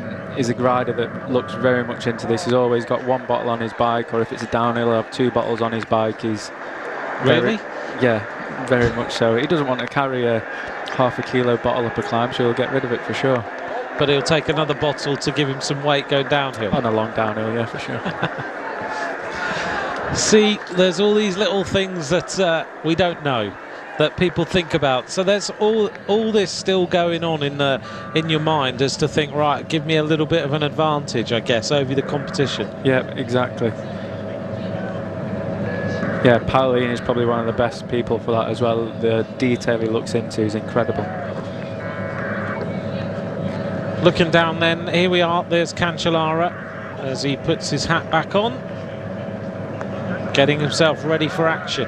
B: rider that looks very much into this. He's always got one bottle on his bike, or if it's a downhill, he'll have 2 bottles on his bike. He's
A: really?
B: Yeah, very much so. He doesn't want to carry a ½ kilo bottle up a climb, so he'll get rid of it for sure.
A: But he'll take another bottle to give him some weight going downhill.
B: On a long downhill, yeah, for sure.
A: See, there's all these little things that we don't know, that people think about. So there's all this still going on in your mind, as to think, right, give me a little bit of an advantage, I guess, over the competition.
B: Yeah, exactly. Yeah, Paolini is probably one of the best people for that as well. The detail he looks into is incredible.
A: Looking down then, here we are, there's Cancellara as he puts his hat back on, getting himself ready for action.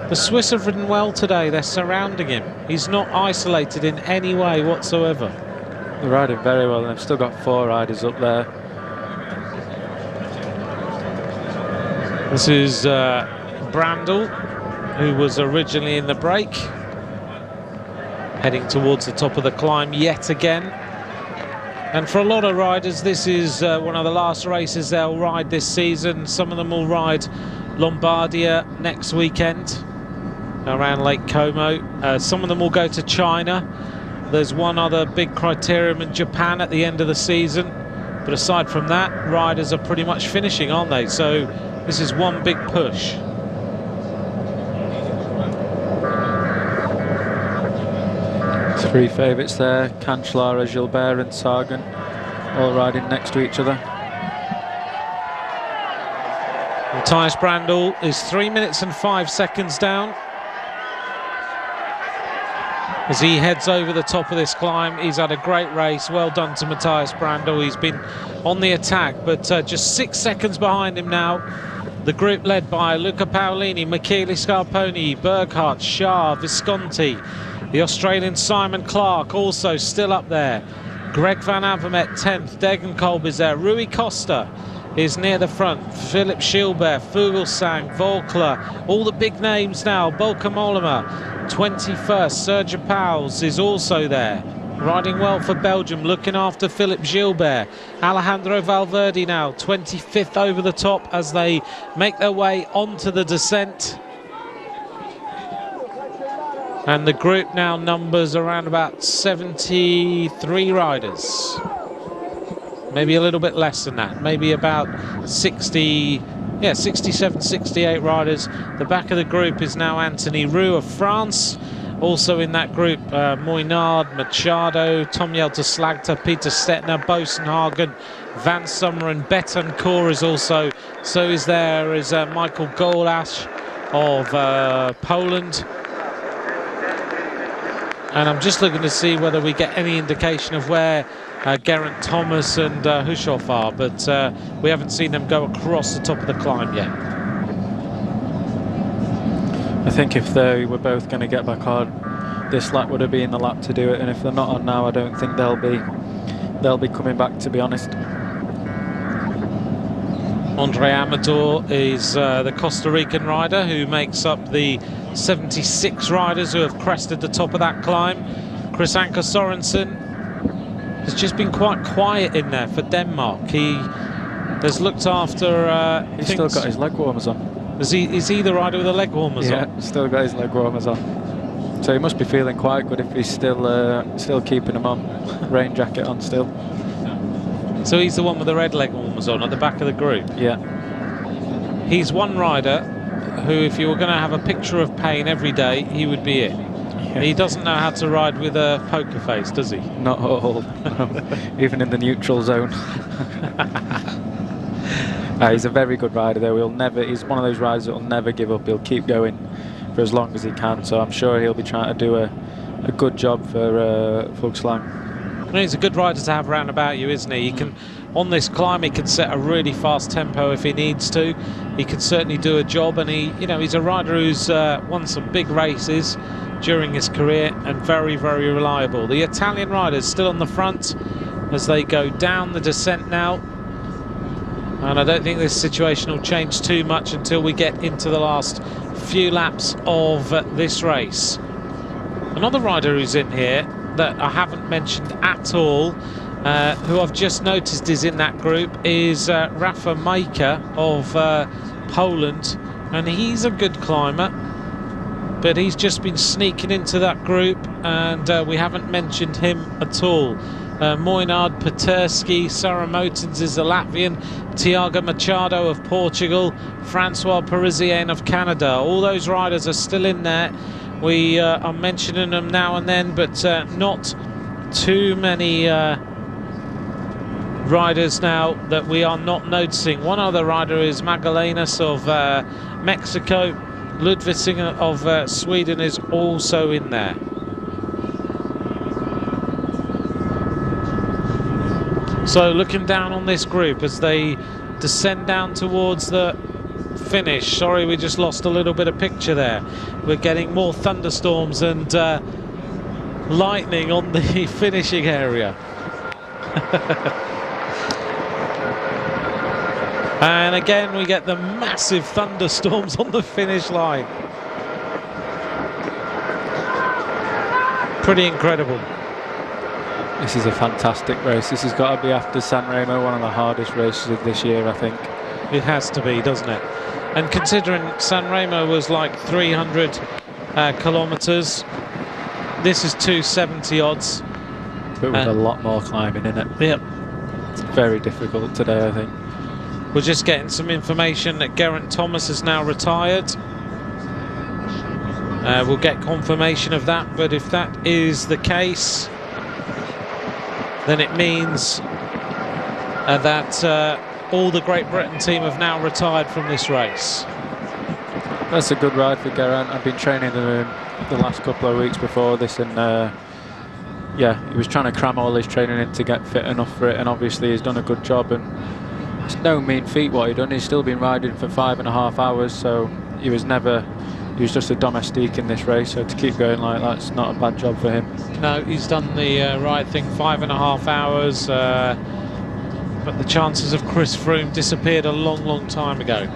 A: The Swiss have ridden well today. They're surrounding him. He's not isolated in any way whatsoever.
B: They're riding very well, and they've still got 4 riders up there.
A: This is Brandl, who was originally in the break, heading towards the top of the climb yet again. And for a lot of riders, this is one of the last races they'll ride this season. Some of them will ride Lombardia next weekend around Lake Como. Some of them will go to China. There's one other big criterium in Japan at the end of the season. But aside from that, riders are pretty much finishing, aren't they? So this is one big push.
B: Three favourites there, Cancellara, Gilbert and Sagan, all riding next to each other.
A: Mathias Brandl is 3 minutes and 5 seconds down. As he heads over the top of this climb, he's had a great race. Well done to Mathias Brandl. He's been on the attack, but just 6 seconds behind him now. The group led by Luca Paolini, Michele Scarponi, Berghardt, Shah, Visconti. The Australian Simon Clark also still up there. Greg Van Avermaet 10th. Degenkolb is there. Rui Costa is near the front. Philipp Gilbert, Fuglsang, Volkler, all the big names now. Bauke Mollema 21st. Serge Pauwels is also there, riding well for Belgium, looking after Philipp Gilbert. Alejandro Valverde now 25th over the top as they make their way onto the descent. And the group now numbers around about 73 riders. Maybe a little bit less than that. Maybe about 67, 68 riders. The back of the group is now Anthony Roux of France. Also in that group, Moinard, Machado, Tom Jelter-Slagter, Peter Stettner, Bosenhagen, Van Summeren, Betancourt is also. So is there is Michael Golash of Poland. And I'm just looking to see whether we get any indication of where Geraint Thomas and Hushoff are, but we haven't seen them go across the top of the climb yet.
B: I think if they were both going to get back on, this lap would have been the lap to do it, and if they're not on now, I don't think they'll be coming back, to be honest.
A: Andre Amador is the Costa Rican rider who makes up the 76 riders who have crested the top of that climb. Chris Anker Sorensen has just been quite quiet in there for Denmark. He has looked after.
B: He's still got his leg warmers on.
A: Is he the rider with the leg warmers on?
B: Yeah, still got his leg warmers on. So he must be feeling quite good if he's still keeping them on. Rain jacket on still.
A: So he's the one with the red leg warmers on at the back of the group.
B: Yeah.
A: He's one rider who, if you were going to have a picture of pain every day, he would be it.
B: Yeah.
A: He doesn't know how to ride with a poker face, does he?
B: Not at all. Even in the neutral zone. He's a very good rider though. He's one of those riders that will never give up. He'll keep going for as long as he can. So I'm sure he'll be trying to do a good job for Fuglsang.
A: Well, he's a good rider to have round about you, isn't he? He can, on this climb, he can set a really fast tempo if he needs to. He can certainly do a job, and he's a rider who's won some big races during his career and very, very reliable. The Italian riders still on the front as they go down the descent now. And I don't think this situation will change too much until we get into the last few laps of this race. Another rider who's in here that I haven't mentioned at all, who I've just noticed is in that group, is Rafa Majka of Poland. And he's a good climber, but he's just been sneaking into that group, and we haven't mentioned him at all. Mojnard Peterski, Sara Motens is the Latvian, Tiago Machado of Portugal, Francois Parisien of Canada. All those riders are still in there. We are mentioning them now and then, but not too many riders now that we are not noticing. One other rider is Magallanes of Mexico. Ludvigsson of Sweden is also in there. So looking down on this group as they descend down towards the finish. Sorry, we just lost a little bit of picture there. We're getting more thunderstorms and lightning on the finishing area. And again we get the massive thunderstorms on the finish line. Pretty incredible.
B: This is a fantastic race. This has got to be, after San Remo, one of the hardest races of this year, I think.
A: It has to be, doesn't it? And considering San Remo was like 300 kilometres, this is 270 odds.
B: But with a lot more climbing in it.
A: Yep.
B: It's very difficult today, I think.
A: We're just getting some information that Geraint Thomas is now retired. We'll get confirmation of that, but if that is the case, then it means that all the Great Britain team have now retired from this race.
B: That's a good ride for Geraint. I've been training him the last couple of weeks before this, and yeah, he was trying to cram all his training in to get fit enough for it, and obviously he's done a good job. And it's no mean feat what he's done. He's still been riding for 5.5 hours, so he was just a domestique in this race, so to keep going like that's not a bad job for him.
A: No, he's done the right thing, 5.5 hours, but the chances of Chris Froome disappeared a long, long time ago.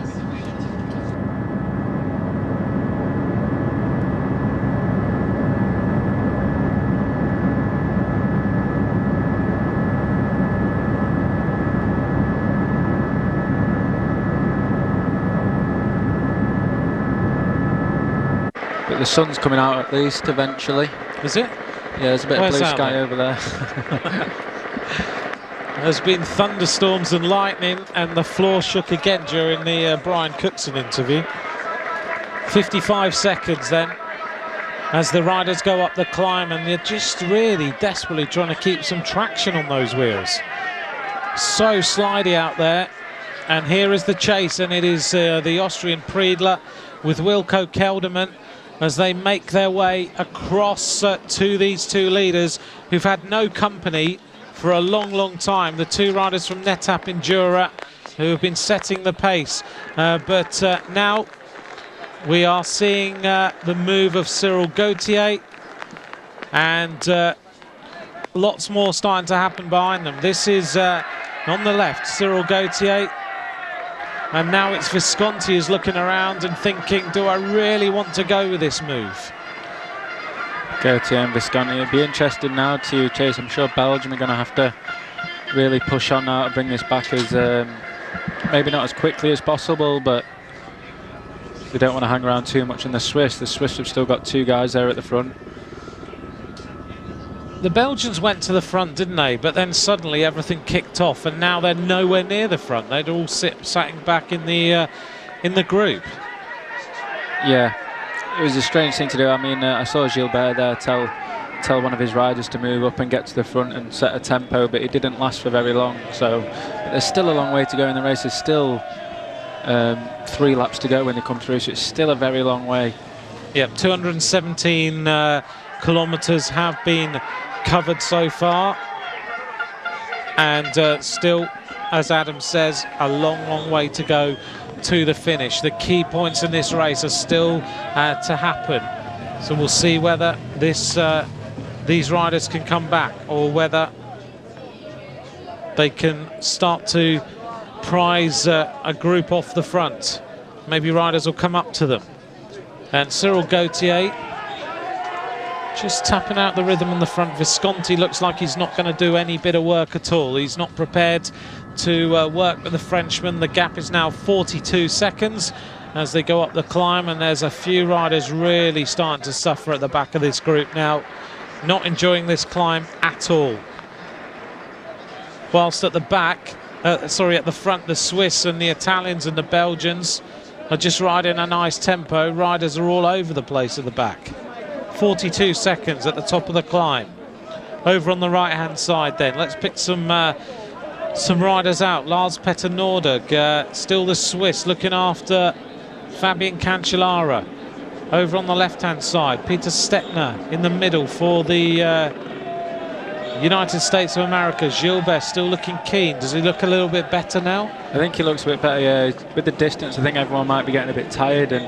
B: But the sun's coming out at least eventually.
A: Is it?
B: Yeah, there's a bit
A: Where's
B: of blue
A: that
B: sky
A: then?
B: over there.
A: There's been thunderstorms and lightning, and the floor shook again during the Brian Cookson interview. 55 seconds then as the riders go up the climb, and they're just really desperately trying to keep some traction on those wheels. So slidey out there, and here is the chase, and it is the Austrian Priedler with Wilco Kelderman as they make their way across to these two leaders who've had no company for a long, long time. The two riders from NetApp Endura who have been setting the pace. But now we are seeing the move of Cyril Gauthier, and lots more starting to happen behind them. This is on the left, Cyril Gauthier. And now it's Visconti who's looking around and thinking, do I really want to go with this move?
B: Gauthier and Visconti. It'd be interesting now to chase. I'm sure Belgium are going to have to really push on now to bring this back, as maybe not as quickly as possible, but they don't want to hang around too much in the Swiss. The Swiss have still got 2 guys there at the front.
A: The Belgians went to the front, didn't they? But then suddenly everything kicked off, and now they're nowhere near the front. They'd all sitting back in the group.
B: Yeah, it was a strange thing to do. I mean, I saw Gilbert there tell one of his riders to move up and get to the front and set a tempo, but it didn't last for very long. So there's still a long way to go in the race. There's still 3 laps to go when they come through, so it's still a very long way.
A: Yep, 217 kilometres have been covered so far, and still, as Adam says, a long way to go to the finish. The key points in this race are still to happen, so we'll see whether these riders can come back, or whether they can start to prize a group off the front. Maybe riders will come up to them. And Cyril Gauthier just tapping out the rhythm on the front. Visconti looks like he's not going to do any bit of work at all. He's not prepared to work with the Frenchman. The gap is now 42 seconds as they go up the climb, and there's a few riders really starting to suffer at the back of this group now, not enjoying this climb at all. Whilst at the back, at the front, the Swiss and the Italians and the Belgians are just riding a nice tempo. Riders are all over the place at the back. 42 seconds at the top of the climb. Over on the right-hand side then, let's pick some riders out. Lars Petter Nordag, still the Swiss, looking after Fabian Cancellara. Over on the left-hand side, Peter Stettner in the middle for the United States of America. Gilbert still looking keen. Does he look a little bit better now?
B: I think he looks a bit better, yeah. With the distance, I think everyone might be getting a bit tired, and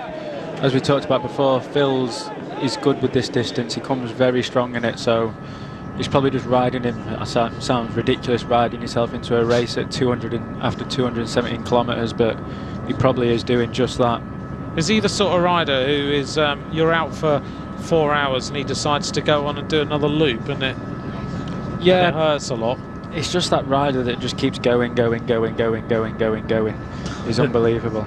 B: as we talked about before, Phil's is good with this distance. He comes very strong in it, so he's probably just riding him. Sounds ridiculous riding yourself into a race at 200 after 217 kilometres, but he probably is doing just that.
A: Is he the sort of rider who is you're out for 4 hours and he decides to go on and do another loop, and it hurts a lot?
B: It's just that rider that just keeps going. He's unbelievable.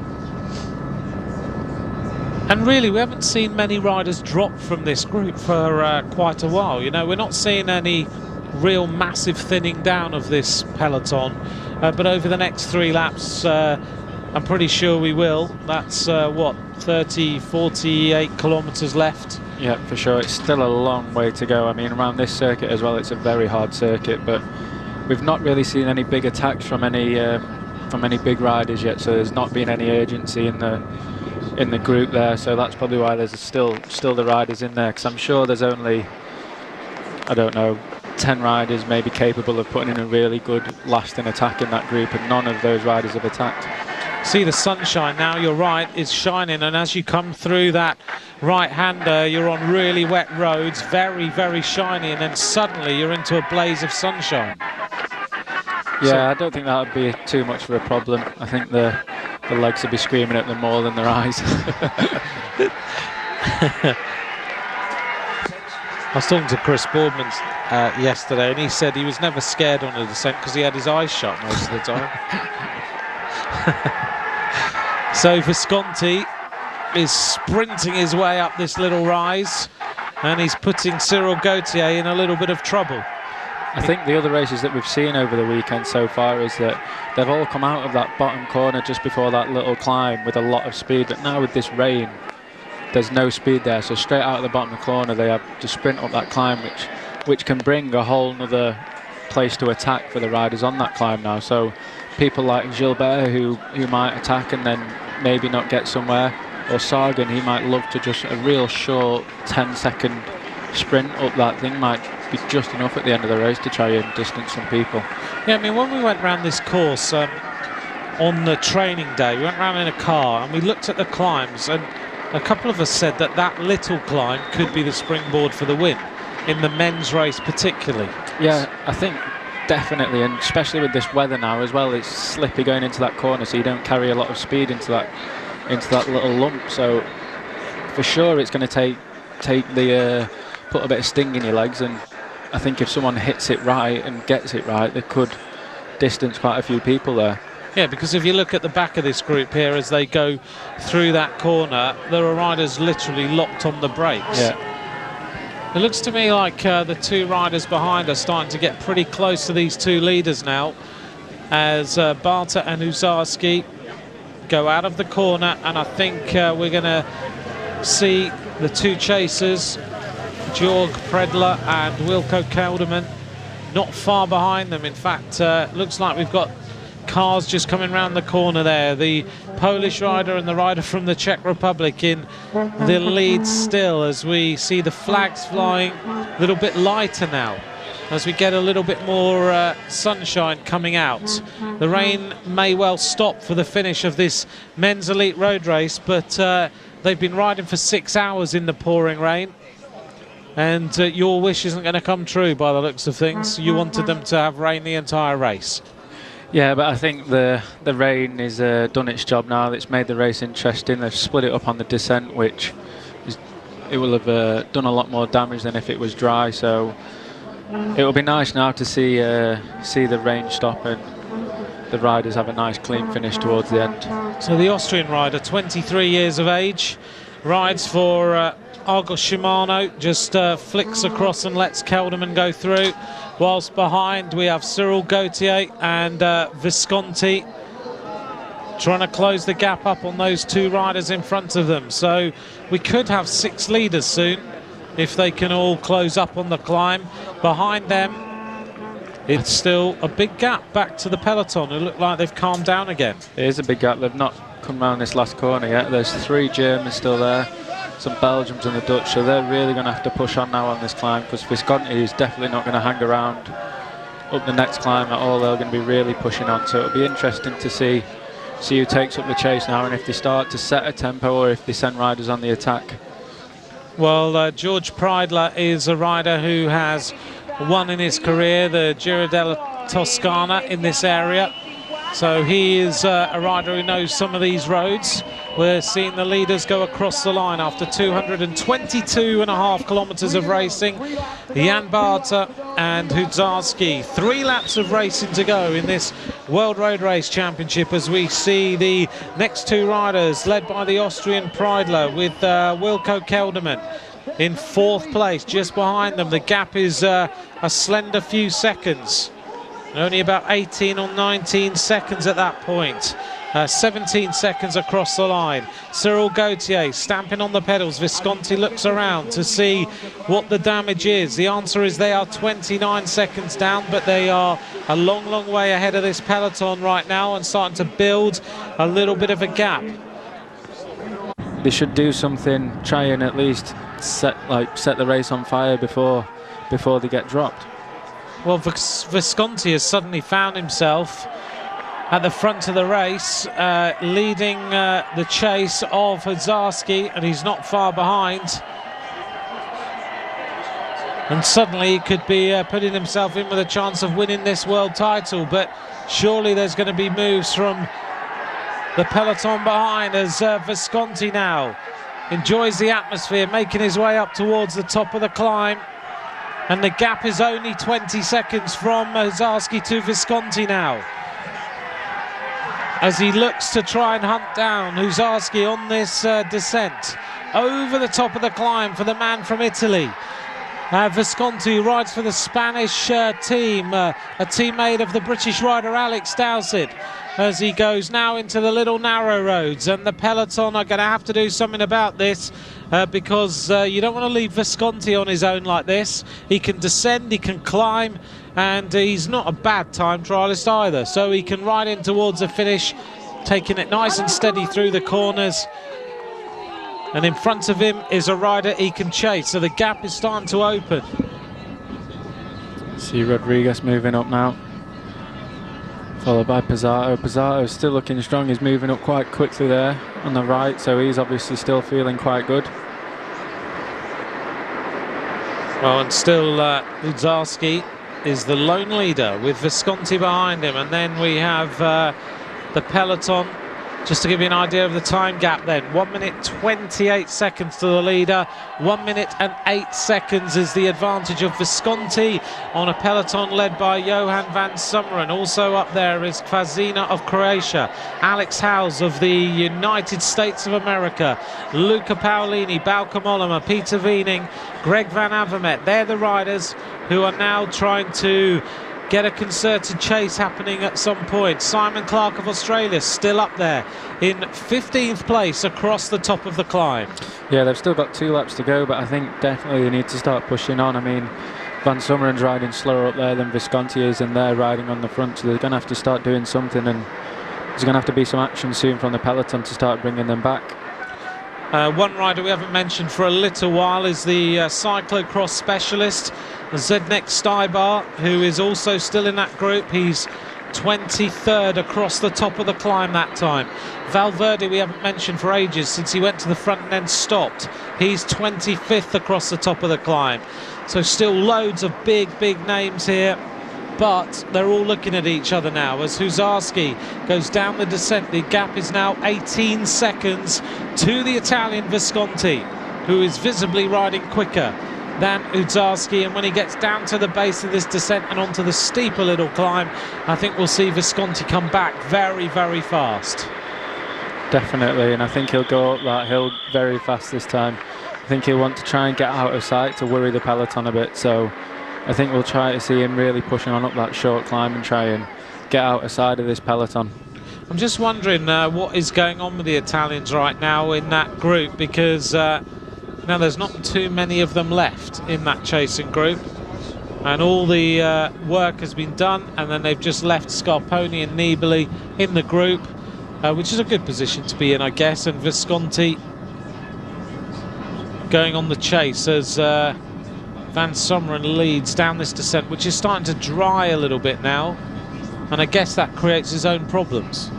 A: And really, we haven't seen many riders drop from this group for quite a while. You know, we're not seeing any real massive thinning down of this peloton. But over the next 3 laps, I'm pretty sure we will. That's, 48 kilometres left?
B: Yeah, for sure. It's still a long way to go. I mean, around this circuit as well, it's a very hard circuit, but we've not really seen any big attacks from any big riders yet, so there's not been any urgency in the group there, so that's probably why there's still the riders in there, because I'm sure there's only, I don't know, 10 riders maybe capable of putting in a really good lasting attack in that group, and none of those riders have attacked.
A: See the sunshine now, you're right, is shining, and as you come through that right-hander, you're on really wet roads, very shiny, and then suddenly you're into a blaze of sunshine.
B: Yeah, I don't think that would be too much of a problem. I think the legs would be screaming at them more than their eyes.
A: I was talking to Chris Boardman yesterday, and he said he was never scared on a descent because he had his eyes shut most of the time. So Visconti is sprinting his way up this little rise, and he's putting Cyril Gauthier in a little bit of trouble.
B: I think the other races that we've seen over the weekend so far is that they've all come out of that bottom corner just before that little climb with a lot of speed, but now with this rain there's no speed there, so straight out of the bottom of the corner they have to sprint up that climb, which can bring a whole nother place to attack for the riders on that climb now. So people like Gilbert who might attack and then maybe not get somewhere, or Sagan, he might love to just a real short 10-second sprint up that thing, might be just enough at the end of the race to try and distance some people.
A: Yeah, I mean, when we went around this course on the training day, we went around in a car and we looked at the climbs, and a couple of us said that little climb could be the springboard for the win, in the men's race particularly.
B: Yeah, I think definitely, and especially with this weather now as well, it's slippy going into that corner, so you don't carry a lot of speed into that little lump. So for sure it's going to take the put a bit of sting in your legs, and I think if someone hits it right and gets it right, they could distance quite a few people there.
A: Yeah, because if you look at the back of this group here as they go through that corner, there are riders literally locked on the brakes.
B: Yeah.
A: It looks to me like the two riders behind are starting to get pretty close to these two leaders now, as Barta and Huzarski go out of the corner, and I think we're going to see the two chasers, Georg Predler and Wilco Kelderman, not far behind them. In fact, looks like we've got cars just coming round the corner there. The Polish rider and the rider from the Czech Republic in the lead still, as we see the flags flying a little bit lighter now as we get a little bit more sunshine coming out. The rain may well stop for the finish of this men's elite road race, but they've been riding for 6 hours in the pouring rain, and your wish isn't going to come true by the looks of things. You wanted them to have rain the entire race.
B: Yeah, but I think the rain has done its job now. It's made the race interesting. They've split it up on the descent, which it will have done a lot more damage than if it was dry. So it will be nice now to see the rain stop and the riders have a nice clean finish towards the end.
A: So the Austrian rider, 23 years of age, rides for Argos Shimano, just flicks across and lets Kelderman go through, whilst behind we have Cyril Gauthier and Visconti trying to close the gap up on those two riders in front of them. So we could have 6 leaders soon if they can all close up on the climb. Behind them, it's still a big gap back to the peloton, who look like they've calmed down again.
B: It is a big gap. They've not come round this last corner yet. There's 3 Germans still there, some Belgians and the Dutch, so they're really going to have to push on now on this climb, because Visconti is definitely not going to hang around up the next climb at all. They're going to be really pushing on, so it'll be interesting to see who takes up the chase now, and if they start to set a tempo or if they send riders on the attack.
A: Well, George Preidler is a rider who has won in his career the Giro della Toscana in this area. So he is a rider who knows some of these roads. We're seeing the leaders go across the line after 222.5 kilometres of racing. Jan Barta and Huzarski. 3 laps of racing to go in this World Road Race Championship, as we see the next 2 riders led by the Austrian Preidler with Wilco Kelderman in 4th place. Just behind them, the gap is a slender few seconds. Only about 18 or 19 seconds at that point. 17 seconds across the line. Cyril Gauthier stamping on the pedals. Visconti looks around to see what the damage is. The answer is they are 29 seconds down, but they are a long, long way ahead of this peloton right now and starting to build a little bit of a gap.
B: They should do something, try and at least set the race on fire before they get dropped.
A: Well, Visconti has suddenly found himself at the front of the race, leading the chase of Huzarski, and he's not far behind. And suddenly he could be putting himself in with a chance of winning this world title, but surely there's going to be moves from the peloton behind, as Visconti now enjoys the atmosphere, making his way up towards the top of the climb. And the gap is only 20 seconds from Huzarski to Visconti now, as he looks to try and hunt down Huzarski on this descent. Over the top of the climb for the man from Italy. Visconti rides for the Spanish team, a teammate of the British rider Alex Dowsett, as he goes now into the little narrow roads, and the peloton are going to have to do something about this, because you don't want to leave Visconti on his own like this. He can descend, he can climb, and he's not a bad time trialist either, so he can ride in towards the finish, taking it nice and steady through the corners. And in front of him is a rider he can chase, so the gap is starting to open.
B: See Rodriguez moving up now, followed by Pizarro. Pizarro is still looking strong. He's moving up quite quickly there on the right, so he's obviously still feeling quite good.
A: Well, and still Huzarski is the lone leader with Visconti behind him, and then we have the peloton Just to give you an idea of the time gap then, 1 minute 28 seconds to the leader, 1 minute and 8 seconds is the advantage of Visconti on a peloton led by Johan van Summeren. Also up there is Kvasina of Croatia, Alex Howes of the United States of America, Luca Paolini, Bauke Mollema, Peter Weening, Greg Van Avermaet. They're the riders who are now trying to get a concerted chase happening at some point. Simon Clark of Australia still up there in 15th place across the top of the climb.
B: Yeah, they've still got 2 laps to go, but I think definitely they need to start pushing on. I mean, Van Summeren's riding slower up there than Visconti is, and they're riding on the front, so they're going to have to start doing something, and there's going to have to be some action soon from the peloton to start bringing them back.
A: One rider we haven't mentioned for a little while is the cyclocross specialist Zdeněk Stybar, who is also still in that group. He's 23rd across the top of the climb that time. Valverde we haven't mentioned for ages since he went to the front and then stopped. He's 25th across the top of the climb. So still loads of big names here, but they're all looking at each other now as Huzarski goes down the descent. The gap is now 18 seconds to the Italian Visconti, who is visibly riding quicker than Huzarski, and when he gets down to the base of this descent and onto the steeper little climb, I think we'll see Visconti come back very fast.
B: Definitely, and I think he'll go up that hill very fast this time. I think he'll want to try and get out of sight to worry the peloton a bit, so I think we'll try to see him really pushing on up that short climb and try and get out of sight of this peloton.
A: I'm just wondering what is going on with the Italians right now in that group, because now there's not too many of them left in that chasing group, and all the work has been done, and then they've just left Scarponi and Nibali in the group, which is a good position to be in, I guess, and Visconti going on the chase as Van Summeren leads down this descent, which is starting to dry a little bit now, and I guess that creates his own problems.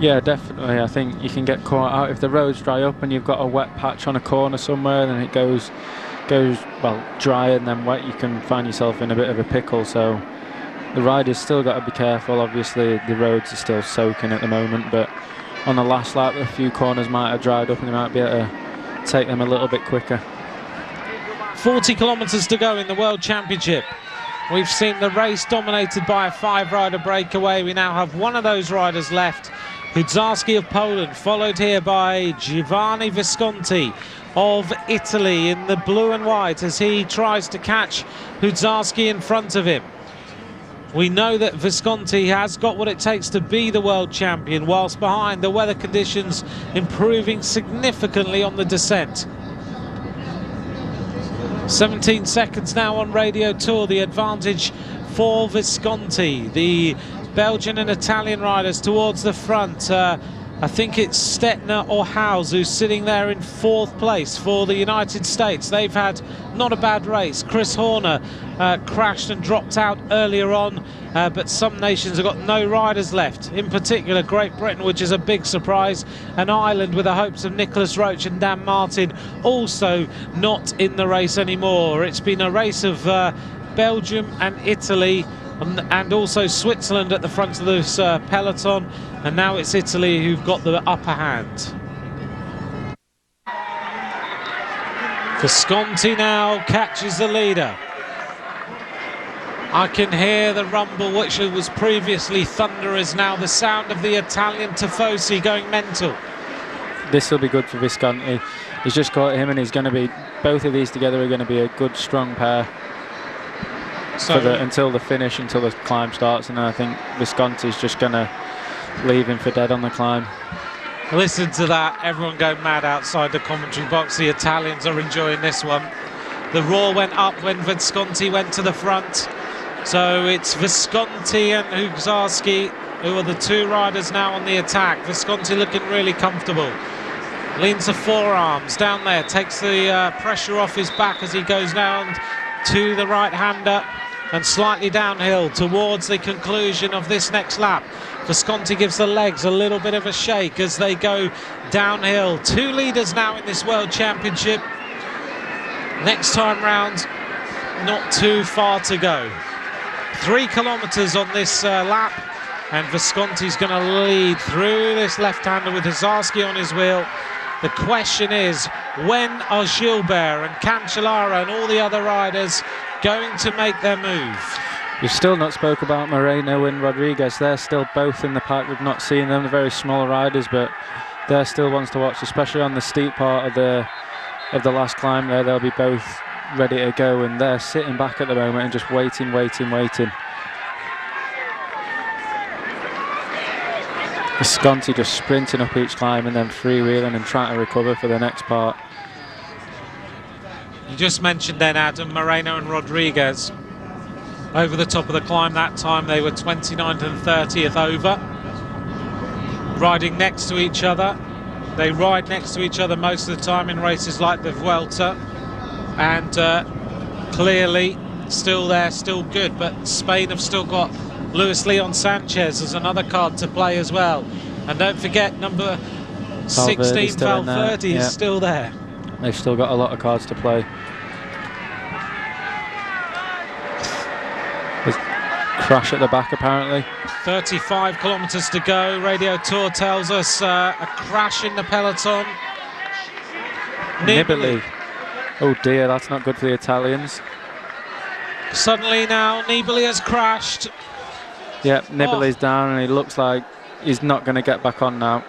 B: Yeah, definitely. I think you can get caught out if the roads dry up and you've got a wet patch on a corner somewhere, then it goes well, dry and then wet. You can find yourself in a bit of a pickle. So the riders still got to be careful. Obviously, the roads are still soaking at the moment, but on the last lap, a few corners might have dried up and they might be able to take them a little bit quicker.
A: 40 kilometres to go in the World Championship. We've seen the race dominated by a 5-rider breakaway. We now have one of those riders left, Huzarski of Poland, followed here by Giovanni Visconti of Italy in the blue and white as he tries to catch Huzarski in front of him. We know that Visconti has got what it takes to be the world champion, whilst behind the weather conditions improving significantly on the descent. 17 seconds now on Radio Tour, the advantage for Visconti. The Belgian and Italian riders towards the front. I think it's Stettner or Howes who's sitting there in 4th place for the United States. They've had not a bad race. Chris Horner crashed and dropped out earlier on, but some nations have got no riders left. In particular, Great Britain, which is a big surprise, and Ireland with the hopes of Nicholas Roach and Dan Martin also not in the race anymore. It's been a race of Belgium and Italy, and also Switzerland at the front of this peloton, and now it's Italy who've got the upper hand. Visconti now catches the leader. I can hear the rumble, which was previously thunder, is now the sound of the Italian Tifosi going mental.
B: This will be good for Visconti. He's just caught him, and he's going to be, both of these together are going to be a good strong pair. So until the finish, until the climb starts, and then I think Visconti's just going to leave him for dead on the climb.
A: Listen to that, everyone going mad outside the commentary box. The Italians are enjoying this one. The roar went up when Visconti went to the front. So it's Visconti and Huzarski who are the two riders now on the attack. Visconti looking really comfortable. Leans the forearms down there, takes the pressure off his back as he goes down to the right-hander and slightly downhill towards the conclusion of this next lap. Visconti gives the legs a little bit of a shake as they go downhill. Two leaders now in this World Championship. Next time round, not too far to go. 3 kilometres on this lap, And Visconti's going to lead through this left-hander with Huzarski on his wheel. The question is, when are Gilbert and Cancellara and all the other riders going to make their move?
B: We've still not spoke about Moreno and Rodriguez. They're still both in the pack. We've not seen them. They're very small riders, but they're still ones to watch, especially on the steep part of the last climb there. They'll be both ready to go, and they're sitting back at the moment and just waiting. Visconti just sprinting up each climb and then freewheeling and trying to recover for the next part.
A: You just mentioned then, Adam, Moreno and Rodriguez over the top of the climb. That time they were 29th and 30th over, riding next to each other. They ride next to each other most of the time in races like the Vuelta, and clearly still there, still good. But Spain have still got Luis Leon Sanchez as another card to play as well. And don't forget, number 16, Valverde, is still there.
B: They've still got a lot of cards to play. There's a crash at the back, apparently.
A: 35 kilometres to go. Radio Tour tells us a crash in the peloton.
B: Nibali. Oh dear, that's not good for the Italians.
A: Suddenly now, Nibali has crashed.
B: Yeah, Nibali's down, and he looks like he's not going to get back on now.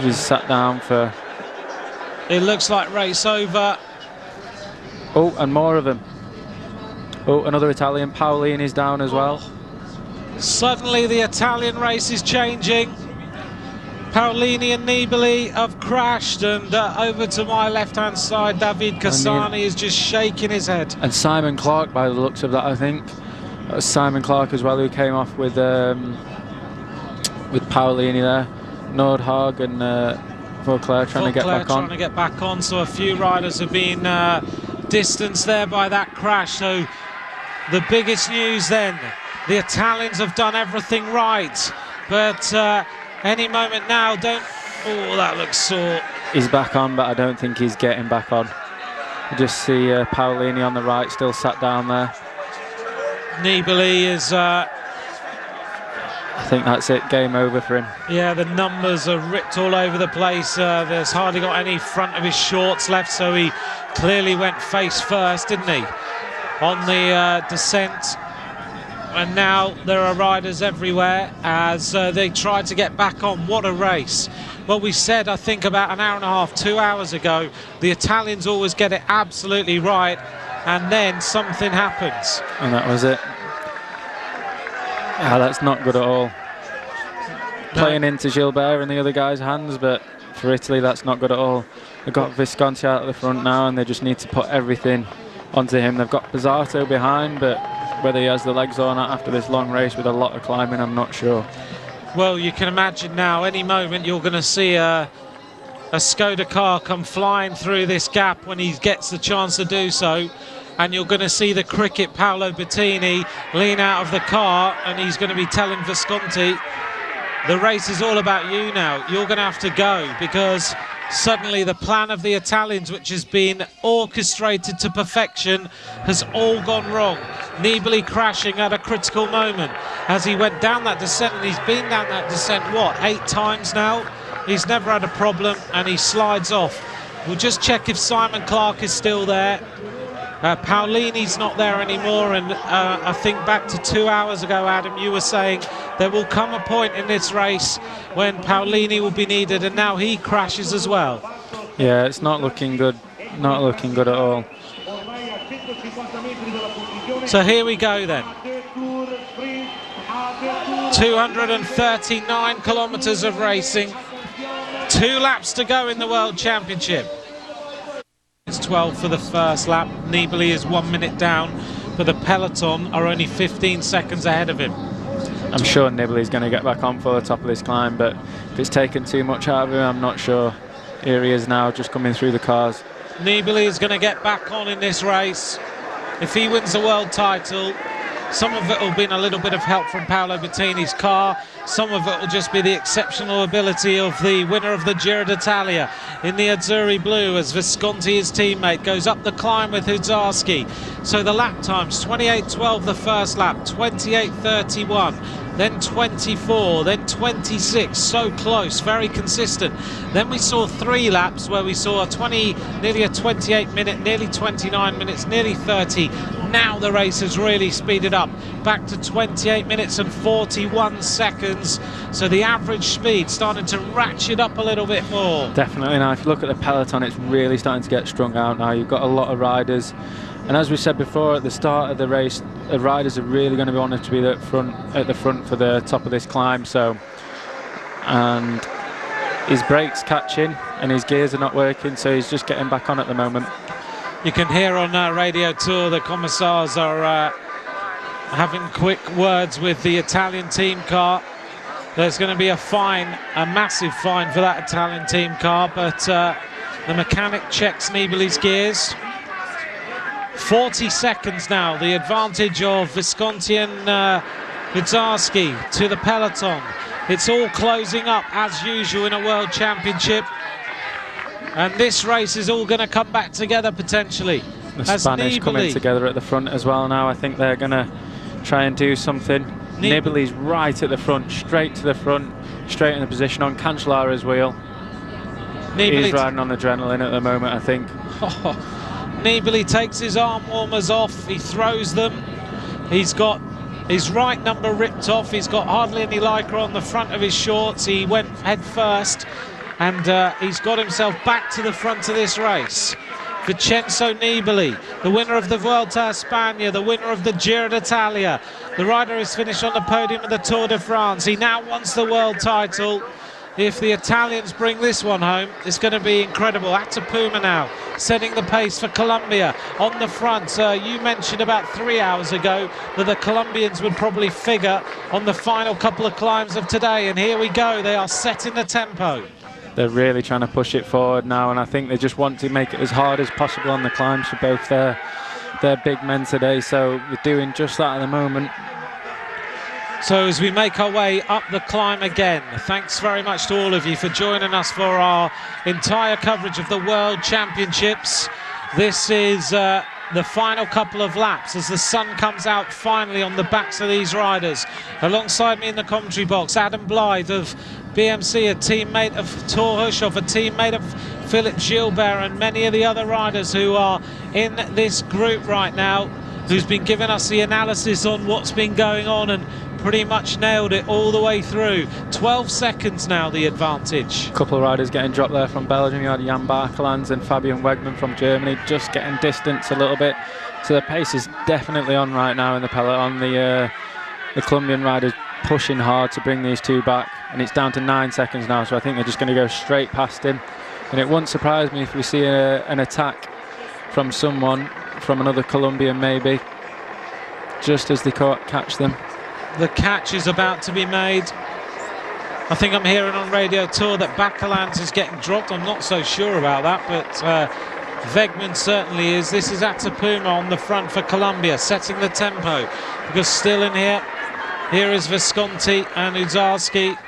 B: He's sat down for...
A: It looks like race over.
B: Oh, and more of them. Oh, another Italian, Paolini's down as well.
A: Suddenly the Italian race is changing. Paolini and Nibali have crashed, and over to my left-hand side, David Cassani is just shaking his head.
B: And Simon Clark, by the looks of that, I think. That was Simon Clark as well, who came off with Paolini there. Nordhaug and Vauclair trying to get back on.
A: So a few riders have been distanced there by that crash. So the biggest news then, the Italians have done everything right, but any moment now, oh, that looks sore.
B: He's back on, but I don't think he's getting back on. You just see Paolini on the right, still sat down there.
A: Nibali is...
B: I think that's it, game over for him.
A: Yeah, the numbers are ripped all over the place. There's hardly got any front of his shorts left, so he clearly went face first, didn't he, on the descent. And now there are riders everywhere as they try to get back on. What a race. Well, we said, I think, about an hour and a half, 2 hours ago, the Italians always get it absolutely right, and then something happens.
B: And that was it. That's not good at all. Playing into Gilbert and the other guy's hands, but for Italy, that's not good at all. They've got Visconti out at the front now, and they just need to put everything onto him. They've got Pizzato behind, but whether he has the legs or not after this long race with a lot of climbing, I'm not sure.
A: Well, you can imagine now, any moment you're going to see a Skoda car come flying through this gap when he gets the chance to do so, and you're going to see the cricket Paolo Bettini lean out of the car, and he's going to be telling Visconti, the race is all about you now. You're going to have to go, because suddenly the plan of the Italians, which has been orchestrated to perfection, has all gone wrong. Nibali crashing at a critical moment as he went down that descent, and he's been down that descent, what, 8 times now? He's never had a problem, and he slides off. We'll just check if Simon Clark is still there. Paolini's not there anymore, and I think back to 2 hours ago, Adam, you were saying there will come a point in this race when Paolini will be needed, and now he crashes as well.
B: Yeah, it's not looking good. Not looking good at all.
A: So here we go then. 239 kilometres of racing. 2 laps to go in the World Championship. It's 12 for the first lap. Nibali is 1 minute down, but the peloton are only 15 seconds ahead of him.
B: I'm sure Nibali's going to get back on for the top of this climb, but if it's taken too much out of him, I'm not sure. Here he is now, just coming through the cars.
A: Nibali is going to get back on in this race. If he wins the world title, some of it will be a little bit of help from Paolo Bettini's car. Some of it will just be the exceptional ability of the winner of the Giro d'Italia in the Azzurri blue, as Visconti, his teammate, goes up the climb with Huzarski. So the lap times, 28.12 the first lap, 28.31 then 24, then 26, so close, very consistent. Then we saw 3 laps where we saw nearly a 28 minute, nearly 29 minutes, nearly 30. Now the race has really speeded up, back to 28 minutes and 41 seconds. So the average speed starting to ratchet up a little bit more.
B: Definitely. Now if you look at the peloton, it's really starting to get strung out now. You've got a lot of riders, and as we said before at the start of the race, the riders are really going to be wanting to be at the front for the top of this climb. So, and his brakes catching and his gears are not working, so he's just getting back on at the moment.
A: You can hear on Radio Tour the commissars are having quick words with the Italian team car. There's going to be a fine, a massive fine for that Italian team car, but the mechanic checks Nibali's gears. 40 seconds now, the advantage of Visconti and Widzarski to the peloton. It's all closing up as usual in a World Championship, and this race is all going to come back together potentially.
B: The Spanish coming together at the front as well now. I think they're going to try and do something. Nibali's right at the front, straight to the front, straight in the position on Cancellara wheel. He's riding on adrenaline at the moment, I think.
A: Nibali takes his arm warmers off, he throws them. He's got his right number ripped off, he's got hardly any lycra on the front of his shorts. He went head first, and he's got himself back to the front of this race. Vincenzo Nibali, the winner of the Vuelta a España, the winner of the Giro d'Italia. The rider is finished on the podium of the Tour de France. He now wants the world title. If the Italians bring this one home, it's going to be incredible. Attapuma now setting the pace for Colombia on the front. You mentioned about 3 hours ago that the Colombians would probably figure on the final couple of climbs of today, and here we go. They are setting the tempo.
B: They're really trying to push it forward now, and I think they just want to make it as hard as possible on the climbs for both their big men today, so they're doing just that at the moment.
A: So as we make our way up the climb again, thanks very much to all of you for joining us for our entire coverage of the World Championships. This is the final couple of laps as the sun comes out finally on the backs of these riders. Alongside me in the commentary box, Adam Blythe of BMC, a teammate of Thor Hushoff, a teammate of Philippe Gilbert, and many of the other riders who are in this group right now, who's been giving us the analysis on what's been going on and pretty much nailed it all the way through. 12 seconds now, the advantage.
B: A couple of riders getting dropped there from Belgium. You had Jan Bakelands and Fabian Wegman from Germany just getting distance a little bit. So the pace is definitely on right now in the peloton. The Colombian riders pushing hard to bring these two back, and it's down to 9 seconds now, so I think they're just going to go straight past him. And it wouldn't surprise me if we see an attack from someone, from another Colombian maybe, just as they catch them.
A: The catch is about to be made. I think I'm hearing on Radio Tour that Bakelands is getting dropped. I'm not so sure about that, but Wegman certainly is. This is Attapuma on the front for Colombia, setting the tempo, because still in here is Visconti and Widzarski.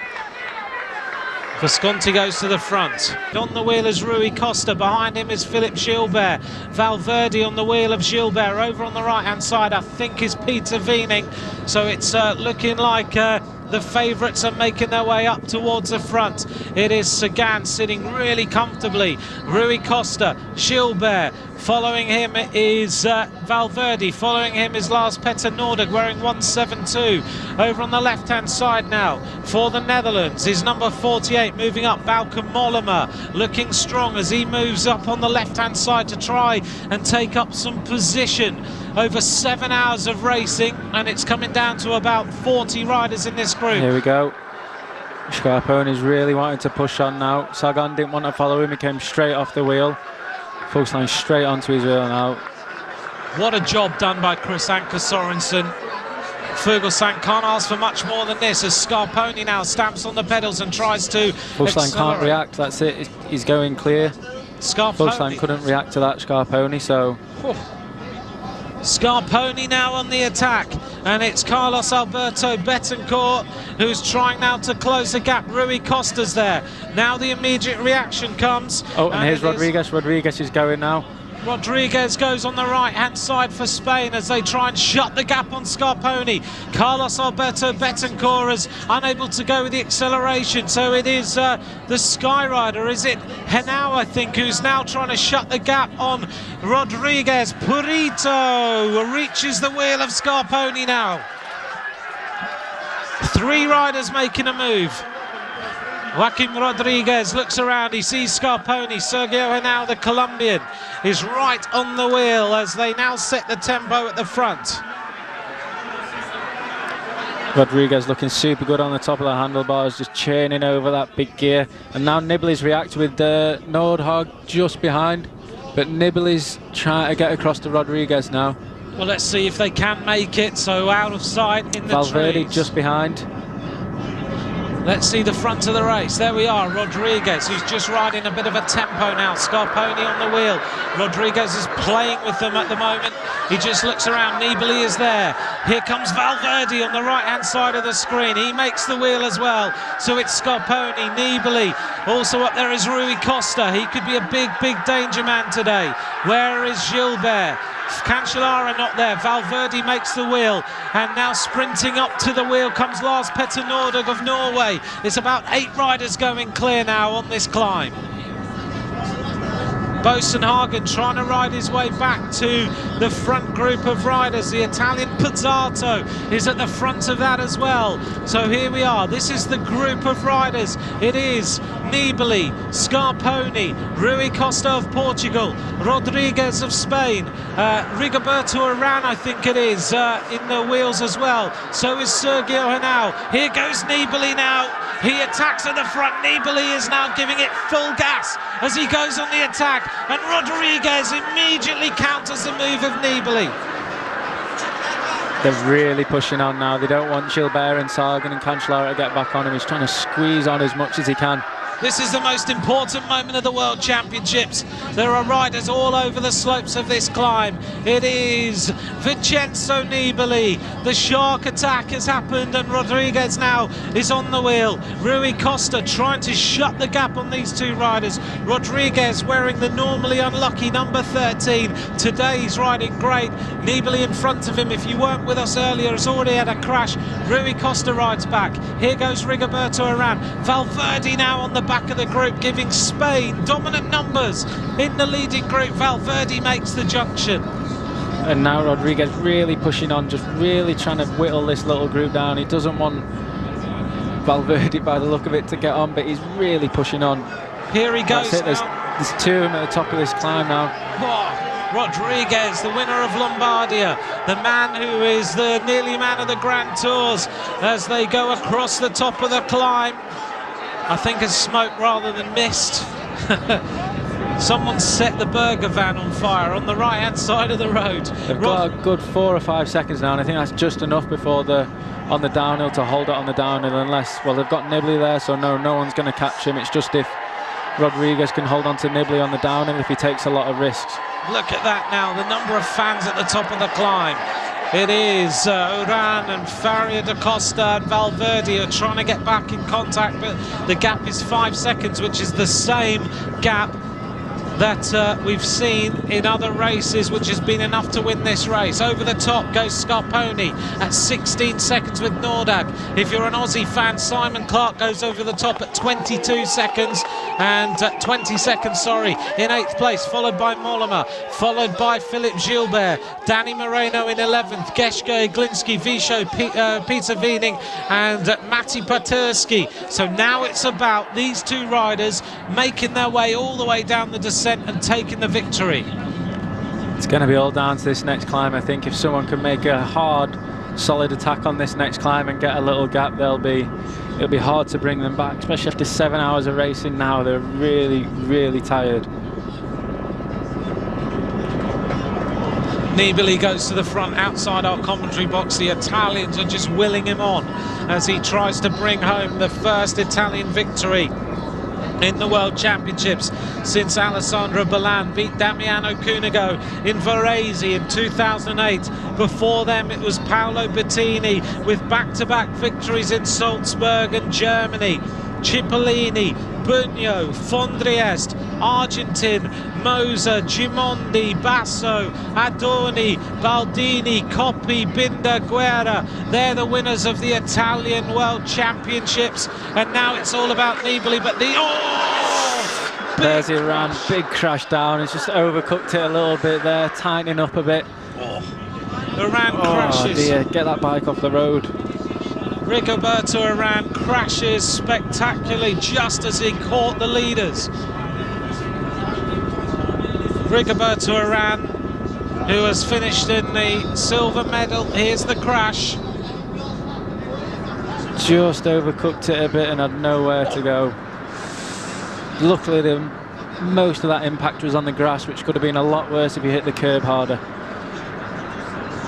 A: Visconti goes to the front. On the wheel is Rui Costa. Behind him is Philippe Gilbert. Valverde on the wheel of Gilbert. Over on the right-hand side, I think, is Peter Wiening. So it's looking like the favourites are making their way up towards the front. It is Sagan sitting really comfortably. Rui Costa, Gilbert. Following him is Valverde. Following him is Lars Petter Nordag wearing 172. Over on the left-hand side now for the Netherlands is number 48 moving up, Bauke Mollema, looking strong as he moves up on the left-hand side to try and take up some position. Over 7 hours of racing, and it's coming down to about 40 riders in this group.
B: Here we go. Scarponi's really wanting to push on now. Sagan didn't want to follow him. He came straight off the wheel. Fuglsang straight onto his wheel now.
A: What a job done by Chris Anker Sorensen. Fuglsang can't ask for much more than this as Scarponi now stamps on the pedals and tries to
B: Fuglsang can't react, that's it. He's going clear. Fuglsang couldn't react to that Scarponi, so...
A: Scarponi now on the attack, and it's Carlos Alberto Betancourt who's trying now to close the gap. Rui Costa's there. Now the immediate reaction comes.
B: Oh, and here's Rodriguez. Rodriguez is going now.
A: Rodriguez goes on the right-hand side for Spain as they try and shut the gap on Scarponi. Carlos Alberto Betancourt is unable to go with the acceleration, so it is the Skyrider, is it Henao, I think, who's now trying to shut the gap on Rodriguez. Purito reaches the wheel of Scarponi now. 3 riders making a move. Joaquim Rodriguez looks around, he sees Scarponi. Sergio Henao, the Colombian, is right on the wheel as they now set the tempo at the front.
B: Rodriguez looking super good on the top of the handlebars, just churning over that big gear. And now Nibali's reacted with Nordhaug just behind. But Nibali's trying to get across to Rodriguez now.
A: Well, let's see if they can make it. So out of sight in the
B: Valverde
A: trees.
B: just behind.
A: Let's see the front of the race. There we are, Rodriguez, who's just riding a bit of a tempo now. Scarponi on the wheel. Rodriguez is playing with them at the moment. He just looks around. Nibali is there. Here comes Valverde on the right-hand side of the screen. He makes the wheel as well. So it's Scarponi, Nibali. Also up there is Rui Costa. He could be a big, big danger man today. Where is Gilbert? Cancellara not there. Valverde makes the wheel, and now sprinting up to the wheel comes Lars Petter Northug of Norway. It's about 8 riders going clear now on this climb. Bosenhagen trying to ride his way back to the front group of riders. The Italian Pizzato is at the front of that as well. So here we are. This is the group of riders. It is Nibali, Scarponi, Rui Costa of Portugal, Rodriguez of Spain, Rigoberto Urán, I think it is, in the wheels as well. So is Sergio Henao. Here goes Nibali now. He attacks at the front. Nibali is now giving it full gas as he goes on the attack, and Rodriguez immediately counters the move of Nibali.
B: They're really pushing on now. They don't want Gilbert and Sagan and Cancellara to get back on him. He's trying to squeeze on as much as he can.
A: This is the most important moment of the World Championships. There are riders all over the slopes of this climb. It is Vincenzo Nibali. The shark attack has happened, and Rodriguez now is on the wheel. Rui Costa trying to shut the gap on these 2 riders. Rodriguez wearing the normally unlucky number 13. Today he's riding great. Nibali in front of him, if you weren't with us earlier, has already had a crash. Rui Costa rides back. Here goes Rigoberto Urán. Valverde now on the back of the group, giving Spain dominant numbers in the leading group. Valverde makes the junction.
B: And now Rodriguez really pushing on, just really trying to whittle this little group down. He doesn't want Valverde, by the look of it, to get on, but he's really pushing on.
A: Here he goes.
B: There's 2 of them at the top of this climb now.
A: Oh, Rodriguez, the winner of Lombardia, the man who is the nearly man of the Grand Tours, as they go across the top of the climb. I think it's smoke rather than mist. Someone set the burger van on fire on the right-hand side of the road.
B: They've got a good 4 or 5 seconds now, and I think that's just enough before on the downhill to hold it on the downhill, unless, well, they've got Nibali there, so no one's going to catch him. It's just if Rodriguez can hold on to Nibali on the downhill, if he takes a lot of risks.
A: Look at that now, the number of fans at the top of the climb. It is Urán and Faria da Costa and Valverde are trying to get back in contact, but the gap is 5 seconds, which is the same gap that we've seen in other races, which has been enough to win this race. Over the top goes Scarponi at 16 seconds with Nordhaug. If you're an Aussie fan, Simon Clark goes over the top at 22 seconds and 20 seconds, sorry, in 8th place, followed by Mollema, followed by Philip Gilbert, Danny Moreno in 11th, Geschke, Glinski, Visho, Peter Wiening and Matti Paterski. So now it's about these 2 riders making their way all the way down the descent and taking the victory.
B: It's going to be all down to this next climb. I think if someone can make a hard, solid attack on this next climb and get a little gap, it'll be hard to bring them back, especially after 7 hours of racing now. They're really, really tired.
A: Nibali goes to the front outside our commentary box. The Italians are just willing him on as he tries to bring home the first Italian victory in the World Championships since Alessandro Ballan beat Damiano Cunego in Varese in 2008. Before them it was Paolo Bettini with back-to-back victories in Salzburg and Germany. Cipollini, Bugno, Fondriest, Argentin, Moser, Gimondi, Basso, Adorni, Baldini, Coppi, Binder, Guerra. They're the winners of the Italian World Championships, and now it's all about Nibali. But
B: there's Iran, big crash down. It's just overcooked it a little bit there, tightening up a bit.
A: Iran crashes.
B: Oh dear, get that bike off the road.
A: Rigoberto Urán crashes spectacularly just as he caught the leaders. Rigoberto Urán, who has finished in the silver medal. Here's the crash.
B: Just overcooked it a bit and had nowhere to go. Luckily, most of that impact was on the grass, which could have been a lot worse if you hit the curb harder.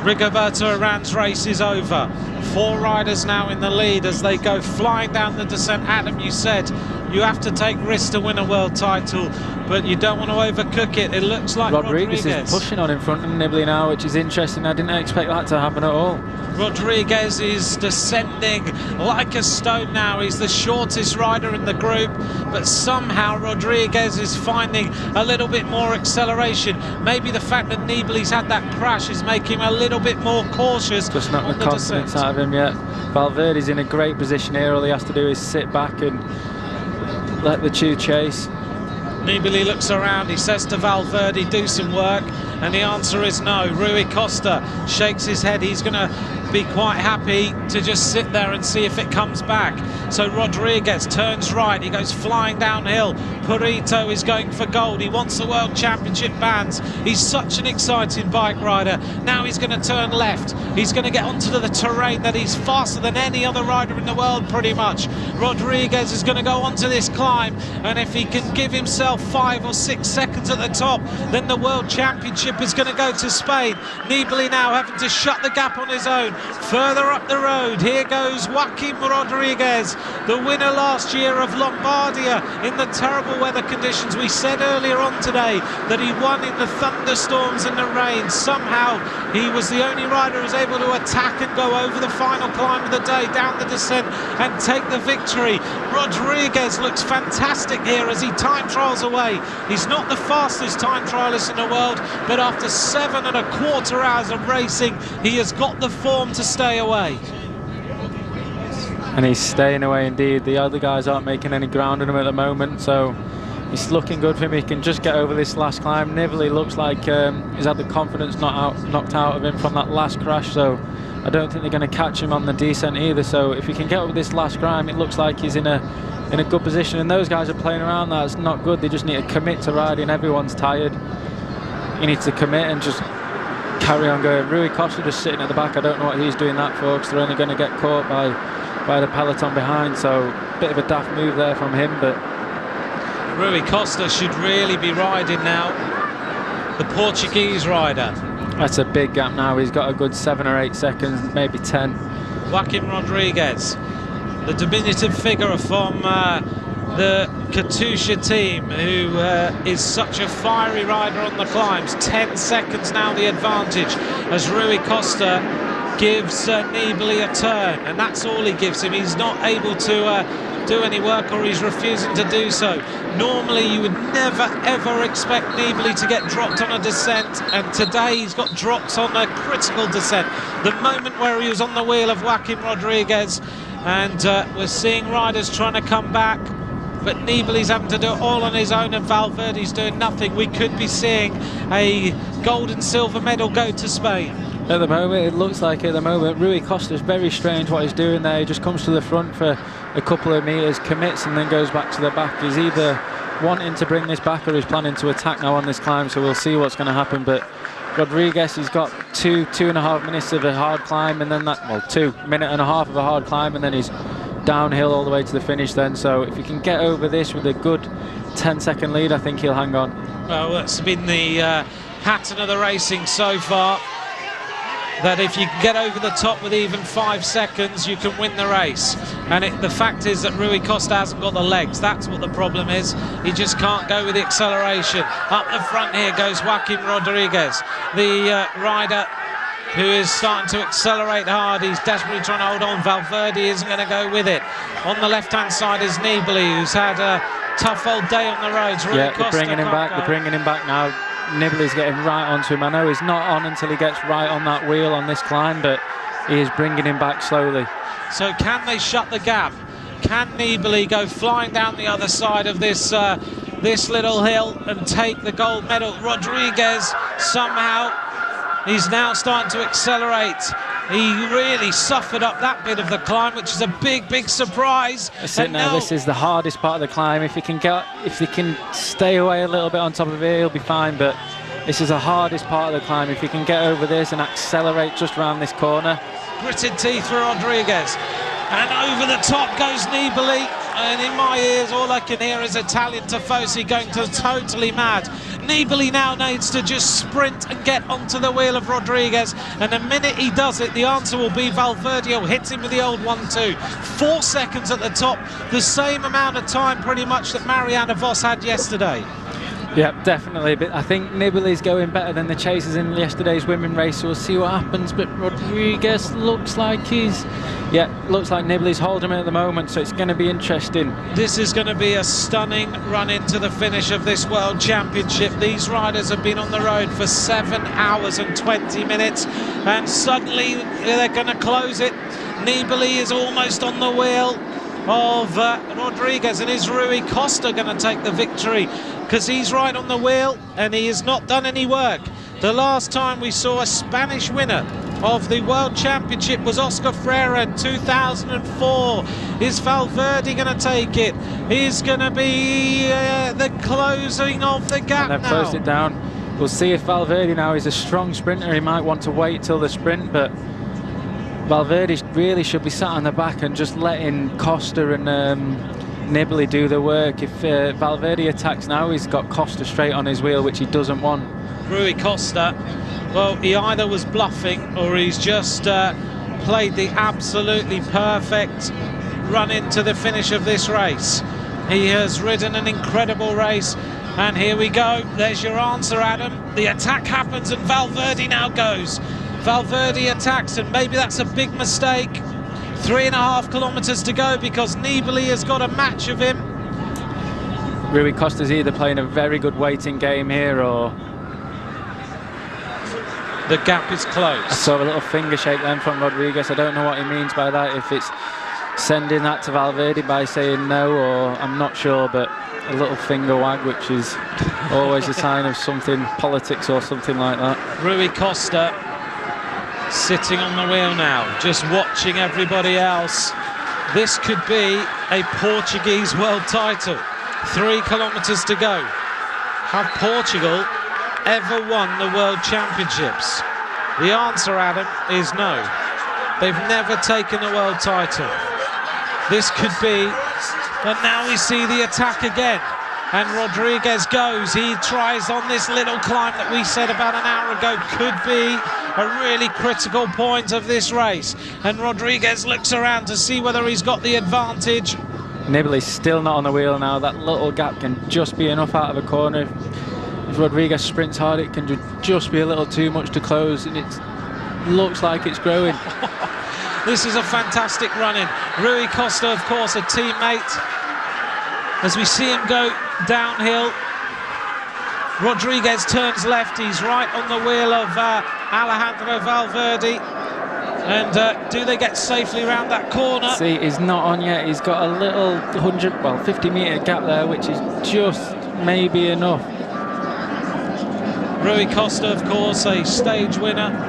A: Rigoberto Urán's race is over. 4 riders now in the lead as they go flying down the descent. Adam, you said you have to take risks to win a world title, but you don't want to overcook it. It looks like
B: Rodriguez is pushing on in front of Nibali now, which is interesting. I didn't expect that to happen at all.
A: Rodriguez is descending like a stone now. He's the shortest rider in the group, but somehow Rodriguez is finding a little bit more acceleration. Maybe the fact that Nibali's had that crash is making him a little bit more cautious.
B: Just not the confidence out of him yet. Valverde's in a great position here. All he has to do is sit back and let the two chase.
A: Nibali looks around, he says to Valverde, do some work, and the answer is no. Rui Costa shakes his head. He's going to be quite happy to just sit there and see if it comes back. So Rodriguez turns right, he goes flying downhill. Purito is going for gold. He wants the World Championship bands. He's such an exciting bike rider. Now he's going to turn left. He's going to get onto the terrain that he's faster than any other rider in the world pretty much. Rodriguez is going to go onto this climb, and if he can give himself 5 or 6 seconds at the top, then the World Championship is going to go to Spain. Nibali now having to shut the gap on his own. Further up the road, here goes Joaquim Rodriguez, the winner last year of Lombardia in the terrible weather conditions. We said earlier on today that he won in the thunderstorms and the rain. Somehow he was the only rider who was able to attack and go over the final climb of the day, down the descent, and take the victory. Rodriguez looks fantastic here as he time trials away. He's not the fastest time trialist in the world, but after 7.25 hours of racing, he has got the form to stay away.
B: And he's staying away indeed. The other guys aren't making any ground on him at the moment, so it's looking good for him. He can just get over this last climb. Nibali looks like he's had the confidence knocked out of him from that last crash, so I don't think they're going to catch him on the descent either. So if he can get over this last climb, it looks like he's in a good position. And those guys are playing around. That's not good. They just need to commit to riding. Everyone's tired. You need to commit and just carry on going. Rui Costa just sitting at the back. I don't know what he's doing that for, because they're only going to get caught by the peloton behind. So bit of a daft move there from him, but
A: Rui Costa should really be riding now, the Portuguese rider.
B: That's a big gap now. He's got a good 7 or 8 seconds, maybe 10.
A: Joaquim Rodriguez, the diminutive figure from the Katusha team, who is such a fiery rider on the climbs. 10 seconds now the advantage as Rui Costa gives Nibali a turn, and that's all he gives him. He's not able to do any work, or he's refusing to do so. Normally you would never ever expect Nibali to get dropped on a descent, and today he's got drops on a critical descent. The moment where he was on the wheel of Joaquim Rodriguez, and we're seeing riders trying to come back, but Nibali's having to do it all on his own, and Valverde's doing nothing. We could be seeing a gold and silver medal go to Spain.
B: At the moment, it looks like at the moment, Rui Costa's very strange what he's doing there. He just comes to the front for a couple of metres, commits, and then goes back to the back. He's either wanting to bring this back or he's planning to attack now on this climb, so we'll see what's going to happen. But Rodriguez, he's got 2.5 minutes of a hard climb, and then 2.5 minutes of a hard climb, and then he's downhill all the way to the finish then. So if he can get over this with a good 10-second lead, I think he'll hang on. Well,
A: that's been the pattern of the racing so far, that if you can get over the top with even 5 seconds, you can win the race. And the fact is that Rui Costa hasn't got the legs. That's what the problem is. He just can't go with the acceleration. Up the front here goes Joaquim Rodriguez, the rider who is starting to accelerate hard. He's desperately trying to hold on. Valverde isn't going to go with it. On the left-hand side is Nibali, who's had a tough old day on the roads.
B: Yeah, they're bringing him back. They're bringing him back now. Nibali's getting right onto him. I know he's not on until he gets right on that wheel on this climb, but he is bringing him back slowly.
A: So can they shut the gap? Can Nibali go flying down the other side of this this little hill and take the gold medal? Rodriguez somehow, he's now starting to accelerate. He really suffered up that bit of the climb, which is a big surprise.
B: That's it now. This is the hardest part of the climb. If he can stay away a little bit on top of it, he'll be fine. But this is the hardest part of the climb. If he can get over this and accelerate just around this corner.
A: Gritted teeth for Rodriguez. And over the top goes Nibali. And in my ears, all I can hear is Italian Tifosi going totally mad. Nibali now needs to just sprint and get onto the wheel of Rodriguez. And the minute he does it, the answer will be Valverde hits him with the old 1-2. 4 seconds at the top, the same amount of time pretty much that Marianne Vos had yesterday.
B: Yeah, definitely. But I think Nibali's going better than the chasers in yesterday's women race, so we'll see what happens. But Rodriguez looks like looks like Nibali's holding him at the moment, so it's going to be interesting.
A: This is going to be a stunning run into the finish of this World Championship. These riders have been on the road for 7 hours and 20 minutes, and suddenly they're going to close it. Nibali is almost on the wheel of Rodriguez, and is Rui Costa going to take the victory? Because he's right on the wheel and he has not done any work. The last time we saw a Spanish winner of the World Championship was Oscar Freire in 2004. Is Valverde going to take it? Is going to be the closing of the gap
B: and they've
A: now.
B: Closed it down. We'll see if Valverde now is a strong sprinter. He might want to wait till the sprint, but Valverde really should be sat on the back and just letting Costa and Nibali do the work. If Valverde attacks now, he's got Costa straight on his wheel, which he doesn't want.
A: Rui Costa, well, he either was bluffing or he's just played the absolutely perfect run into the finish of this race. He has ridden an incredible race, and here we go. There's your answer, Adam. The attack happens and Valverde now goes. Valverde attacks, and maybe that's a big mistake. 3.5 kilometers to go because Nibali has got a match of him.
B: Rui Costa's either playing a very good waiting game here, or
A: the gap is closed.
B: I saw a little finger shake then from Rodriguez. I don't know what he means by that, if it's sending that to Valverde by saying no, or I'm not sure, but a little finger wag, which is always a sign of something, politics or something like that.
A: Rui Costa sitting on the wheel now, just watching everybody else. This could be a Portuguese world title. 3 kilometers to go. Have Portugal ever won the World Championships? The answer, Adam, is no. They've never taken a world title. This could be, and now we see the attack again. And Rodriguez goes, he tries on this little climb that we said about an hour ago could be a really critical point of this race. And Rodriguez looks around to see whether he's got the advantage.
B: Nibali's still not on the wheel now. That little gap can just be enough out of a corner. If Rodriguez sprints hard, it can just be a little too much to close, and it looks like it's growing.
A: This is a fantastic run-in. Rui Costa, of course, a teammate. As we see him go downhill, Rodriguez turns left. He's right on the wheel of Alejandro Valverde. And do they get safely around that corner?
B: See, he's not on yet. He's got a little 50-metre gap there, which is just maybe enough.
A: Rui Costa, of course, a stage winner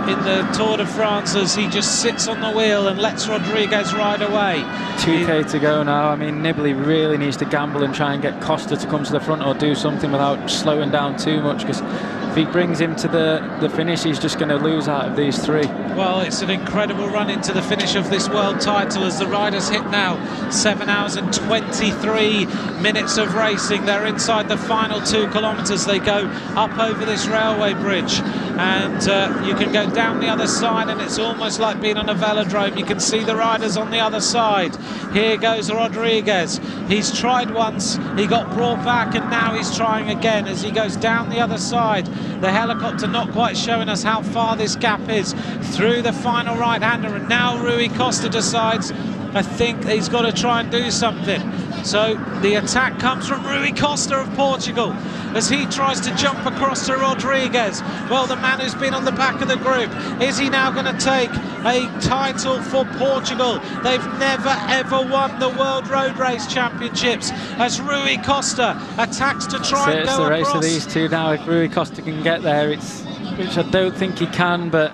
A: in the Tour de France, as he just sits on the wheel and lets Rodriguez ride away.
B: 2k to go now. I mean, Nibali really needs to gamble and try and get Costa to come to the front or do something without slowing down too much, because if he brings him to the finish, he's just going to lose out of these 3.
A: Well, it's an incredible run into the finish of this world title as the riders hit now 7 hours and 23 minutes of racing. They're inside the final 2 kilometers. They go up over this railway bridge. and you can go down the other side, and it's almost like being on a velodrome. You can see the riders on the other side. Here goes Rodriguez. He's tried once, he got brought back, and now he's trying again as he goes down the other side. The helicopter not quite showing us how far this gap is through the final right-hander, and now Rui Costa decides, I think he's got to try and do something. So the attack comes from Rui Costa of Portugal as he tries to jump across to Rodriguez. Well, the man who's been on the back of the group, is he now going to take a title for Portugal? They've never ever won the World Road Race Championships as Rui Costa attacks to try and go across.
D: It's the race of these two now. If Rui Costa can get there, which I don't think he can, but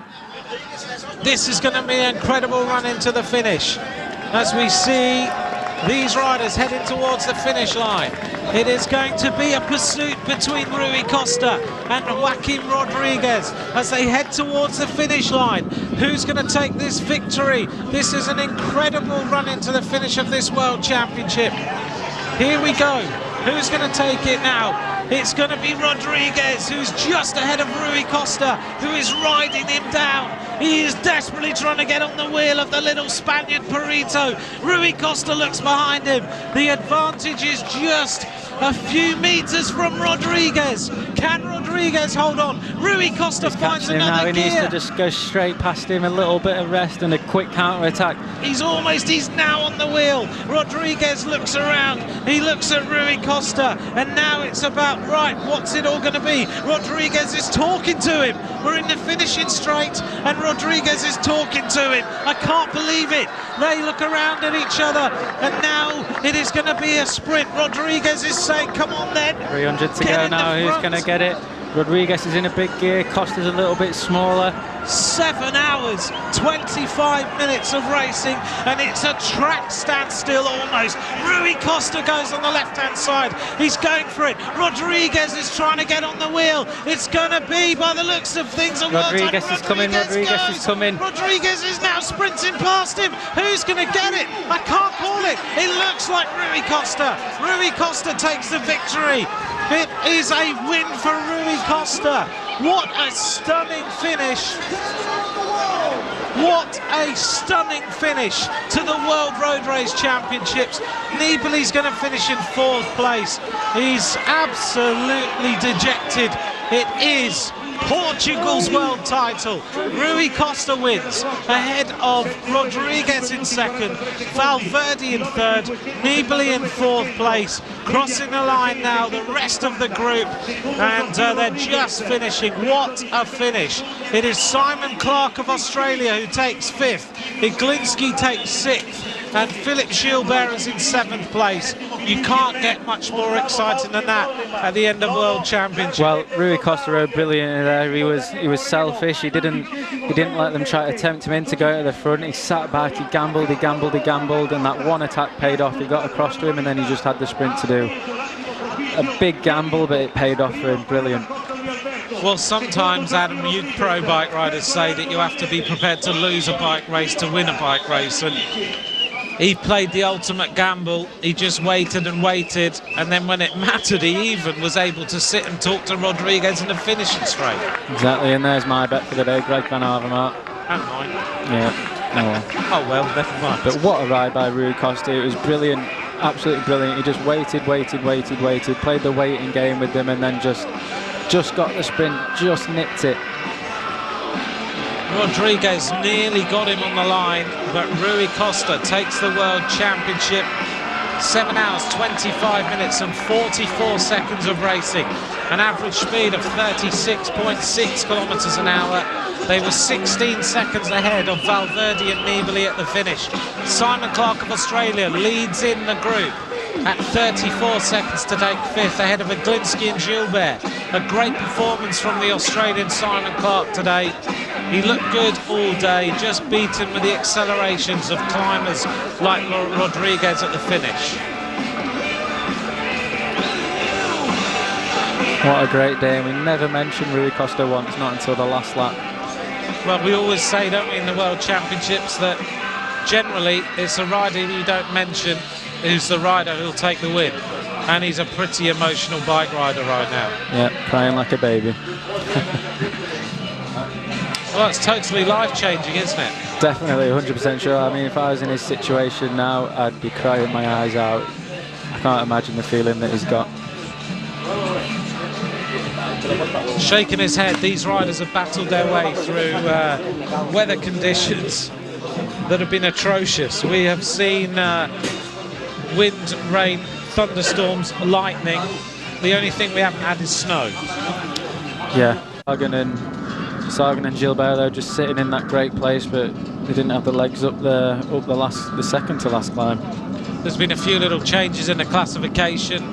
A: this is going to be an incredible run into the finish as we see these riders heading towards the finish line. It is going to be a pursuit between Rui Costa and Joaquim Rodriguez as they head towards the finish line. Who's going to take this victory? This is an incredible run into the finish of this World Championship. Here we go. Who's going to take it now? It's going to be Rodriguez, who's just ahead of Rui Costa, who is riding him down. He is desperately trying to get on the wheel of the little Spaniard Perito. Rui Costa looks behind him. The advantage is just a few meters from Rodriguez. Can Rodriguez hold on? Rui Costa finds another gear.
D: He needs to just go straight past him, a little bit of rest and a quick counter-attack.
A: He's now on the wheel. Rodriguez looks around. He looks at Rui Costa, and now it's about, right, what's it all going to be? Rodriguez is talking to him. We're in the finishing straight, and Rodriguez is talking to him. I can't believe it. They look around at each other, and now it is going to be a sprint. Rodriguez is saying, come on then.
D: 300 to go now. Who's going to get it? Rodriguez is in a big gear. Costa's a little bit smaller.
A: 7 hours, 25 minutes of racing, and it's a track standstill almost. Rui Costa goes on the left-hand side. He's going for it. Rodriguez is trying to get on the wheel. It's going to be, by the looks of things, a
D: Rodriguez is coming. Rodriguez is coming.
A: Rodriguez is now sprinting past him. Who's going to get it? I can't call it. It looks like Rui Costa. Rui Costa takes the victory. It is a win for Rui Costa. What a stunning finish. What a stunning finish to the World Road Race Championships. Nibali's going to finish in 4th place. He's absolutely dejected. It is Portugal's world title. Rui Costa wins ahead of Rodriguez in 2nd, Valverde in 3rd, Nibali in 4th place. Crossing the line now, the rest of the group, and they're just finishing. What a finish. It is Simon Clarke of Australia who takes 5th, Iglinski takes 6th, and Philippe Gilbert is in 7th place. You can't get much more exciting than that at the end of World Championship.
D: Well, Rui Costa rode brilliantly there. He was selfish. He didn't let them try to tempt him in to go to the front. He sat back, he gambled, and that one attack paid off. He got across to him, and then he just had the sprint to do. A big gamble, but it paid off for him. Brilliant.
A: Well, sometimes, Adam, you pro bike riders say that you have to be prepared to lose a bike race to win a bike race, and he played the ultimate gamble. He just waited and waited, and then when it mattered, he even was able to sit and talk to Rodriguez in the finishing straight.
D: Exactly, and there's my bet for the day, Greg Van Avermaet.
A: And mine.
D: Yeah.
A: Oh well, never mind.
D: But what a ride by Rui Costa. It was brilliant, absolutely brilliant. He just waited, played the waiting game with them, and then just got the sprint, just nipped it.
A: Rodriguez nearly got him on the line, but Rui Costa takes the World Championship. 7 hours, 25 minutes and 44 seconds of racing. An average speed of 36.6 kilometers an hour. They were 16 seconds ahead of Valverde and Nibali at the finish. Simon Clarke of Australia leads in the group at 34 seconds to take 5th ahead of Iglinski and Gilbert. A great performance from the Australian Simon Clarke today. He looked good all day, just beaten with the accelerations of climbers like Rodriguez at the finish.
D: What a great day, and we never mentioned Rui Costa once, not until the last lap.
A: Well, we always say, don't we, in the World Championships, that generally it's a rider you don't mention who's the rider who'll take the win. And he's a pretty emotional bike rider right now.
D: Yeah, crying like a baby.
A: Well, it's totally life-changing, isn't it?
D: Definitely, 100% sure. I mean, if I was in his situation now, I'd be crying my eyes out. I can't imagine the feeling that he's got.
A: Shaking his head, these riders have battled their way through weather conditions that have been atrocious. We have seen wind, rain, thunderstorms, lightning. The only thing we haven't had is snow.
D: Yeah, Sagan and Gilbert, they're just sitting in that great place, but they didn't have the legs up the second to last climb.
A: There's been a few little changes in the classification.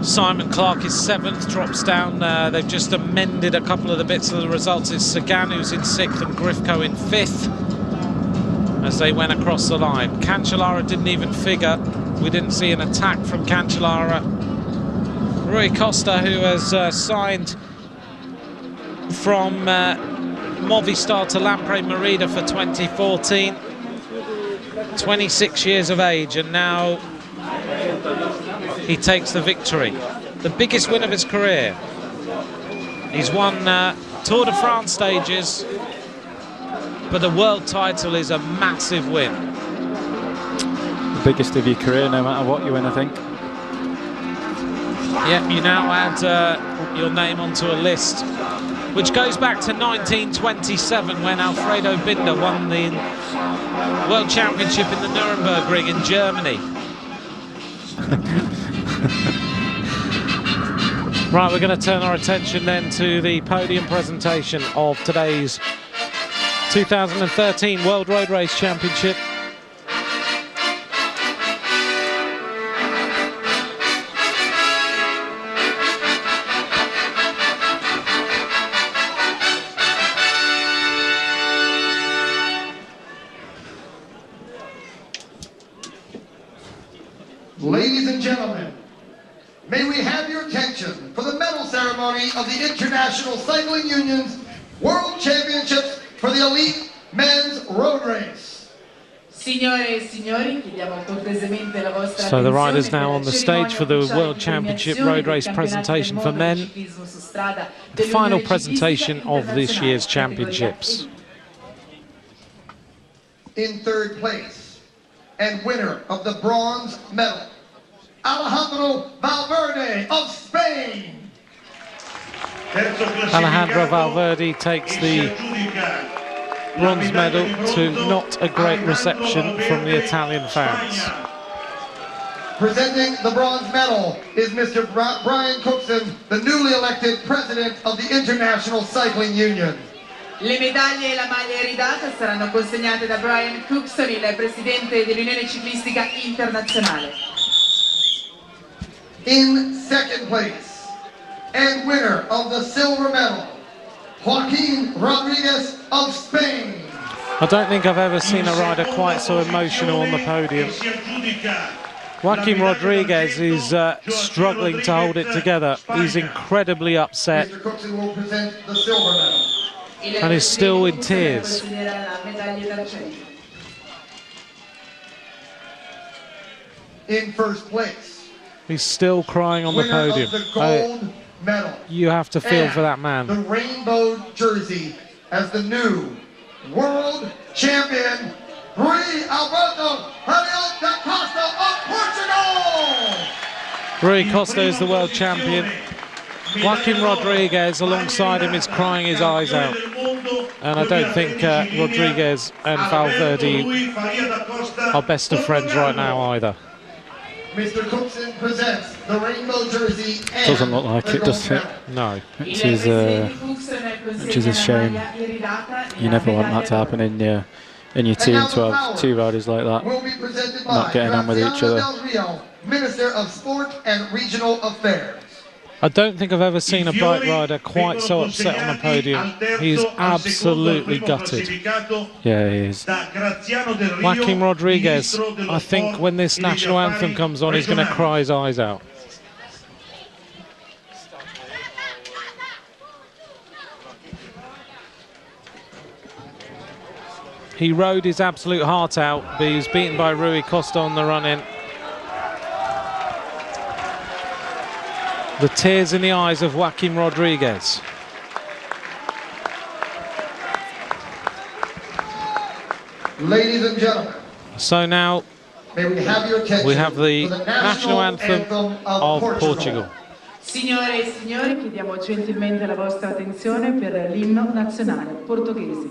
A: Simon Clark is 7th, drops down. They've just amended a couple of the bits of the results. It's Sagan who's in 6th and Grifko in 5th as they went across the line. Cancellara didn't even figure. We didn't see an attack from Cancellara. Rui Costa, who has signed from Movistar to Lampre Merida for 2014, 26 years of age, and now he takes the victory. The biggest win of his career. He's won Tour de France stages, but the world title is a massive win.
D: The biggest of your career, no matter what you win, I think.
A: Yep, you now add your name onto a list which goes back to 1927 when Alfredo Binda won the World Championship in the Nuremberg Ring in Germany. Right, we're going to turn our attention then to the podium presentation of today's 2013 World Road Race Championship.
E: Ladies and gentlemen, may we have your attention for the medal ceremony of the International Cycling Union's World Championships for the Elite Men's Road Race.
A: So the riders now on the stage for the World Championship Road Race presentation for men. The final presentation of this year's championships.
E: In 3rd place and winner of the bronze medal, Alejandro Valverde of Spain.
A: Alejandro Valverde takes the bronze medal to not a great reception from the Italian fans.
E: Presenting the bronze medal is Mr. Brian Cookson, the newly elected president of the International Cycling Union.
F: Le medaglie e la maglia iridata saranno consegnate da Brian Cookson, il presidente dell'Unione Ciclistica Internazionale.
E: In 2nd place and winner of the silver medal, Joaquin Rodriguez of Spain.
A: I don't think I've ever seen a rider quite so emotional on the podium. Joaquin Rodriguez is struggling to hold it together. He's incredibly upset
E: Mr. Cookson will present the silver medal.
A: and is still in tears.
E: In 1st place,
A: He's still crying on the
E: winner of
A: podium.
E: the gold medal,
A: You have to feel
E: and
A: for that
E: the
A: man.
E: rainbow jersey as the new world champion, Rui Alberto Ariel da Costa of Portugal.
A: Rui Costa is the world champion. Joaquin Rodriguez alongside him is crying his eyes out. And I don't think Rodriguez and Valverde are best of friends right now either.
E: Mr. Cookson presents the rainbow jersey and
D: Doesn't look like
E: the
D: it, does
E: gold
D: it?
E: medal.
A: No.
D: Which is a shame. You never want that to happen in your team, to have 2 riders like that
E: Will be presented
D: not
E: by
D: getting on with each
E: Graziano
D: other.
E: Del Rio, Minister of Sport and Regional Affairs.
A: I don't think I've ever seen a bike rider quite so upset on the podium. He's absolutely gutted.
D: Yeah, he is.
A: Joaquin Rodriguez, I think when this national anthem comes on, he's going to cry his eyes out. He rode his absolute heart out, but he was beaten by Rui Costa on the run-in. The tears in the eyes of Joaquin Rodriguez.
E: Ladies and gentlemen,
A: So now
E: may we have your attention
A: we have the
E: for the
A: national anthem of Portugal.
F: Signore e signori, chiediamo gentilmente la vostra attenzione per l'inno nazionale portoghese.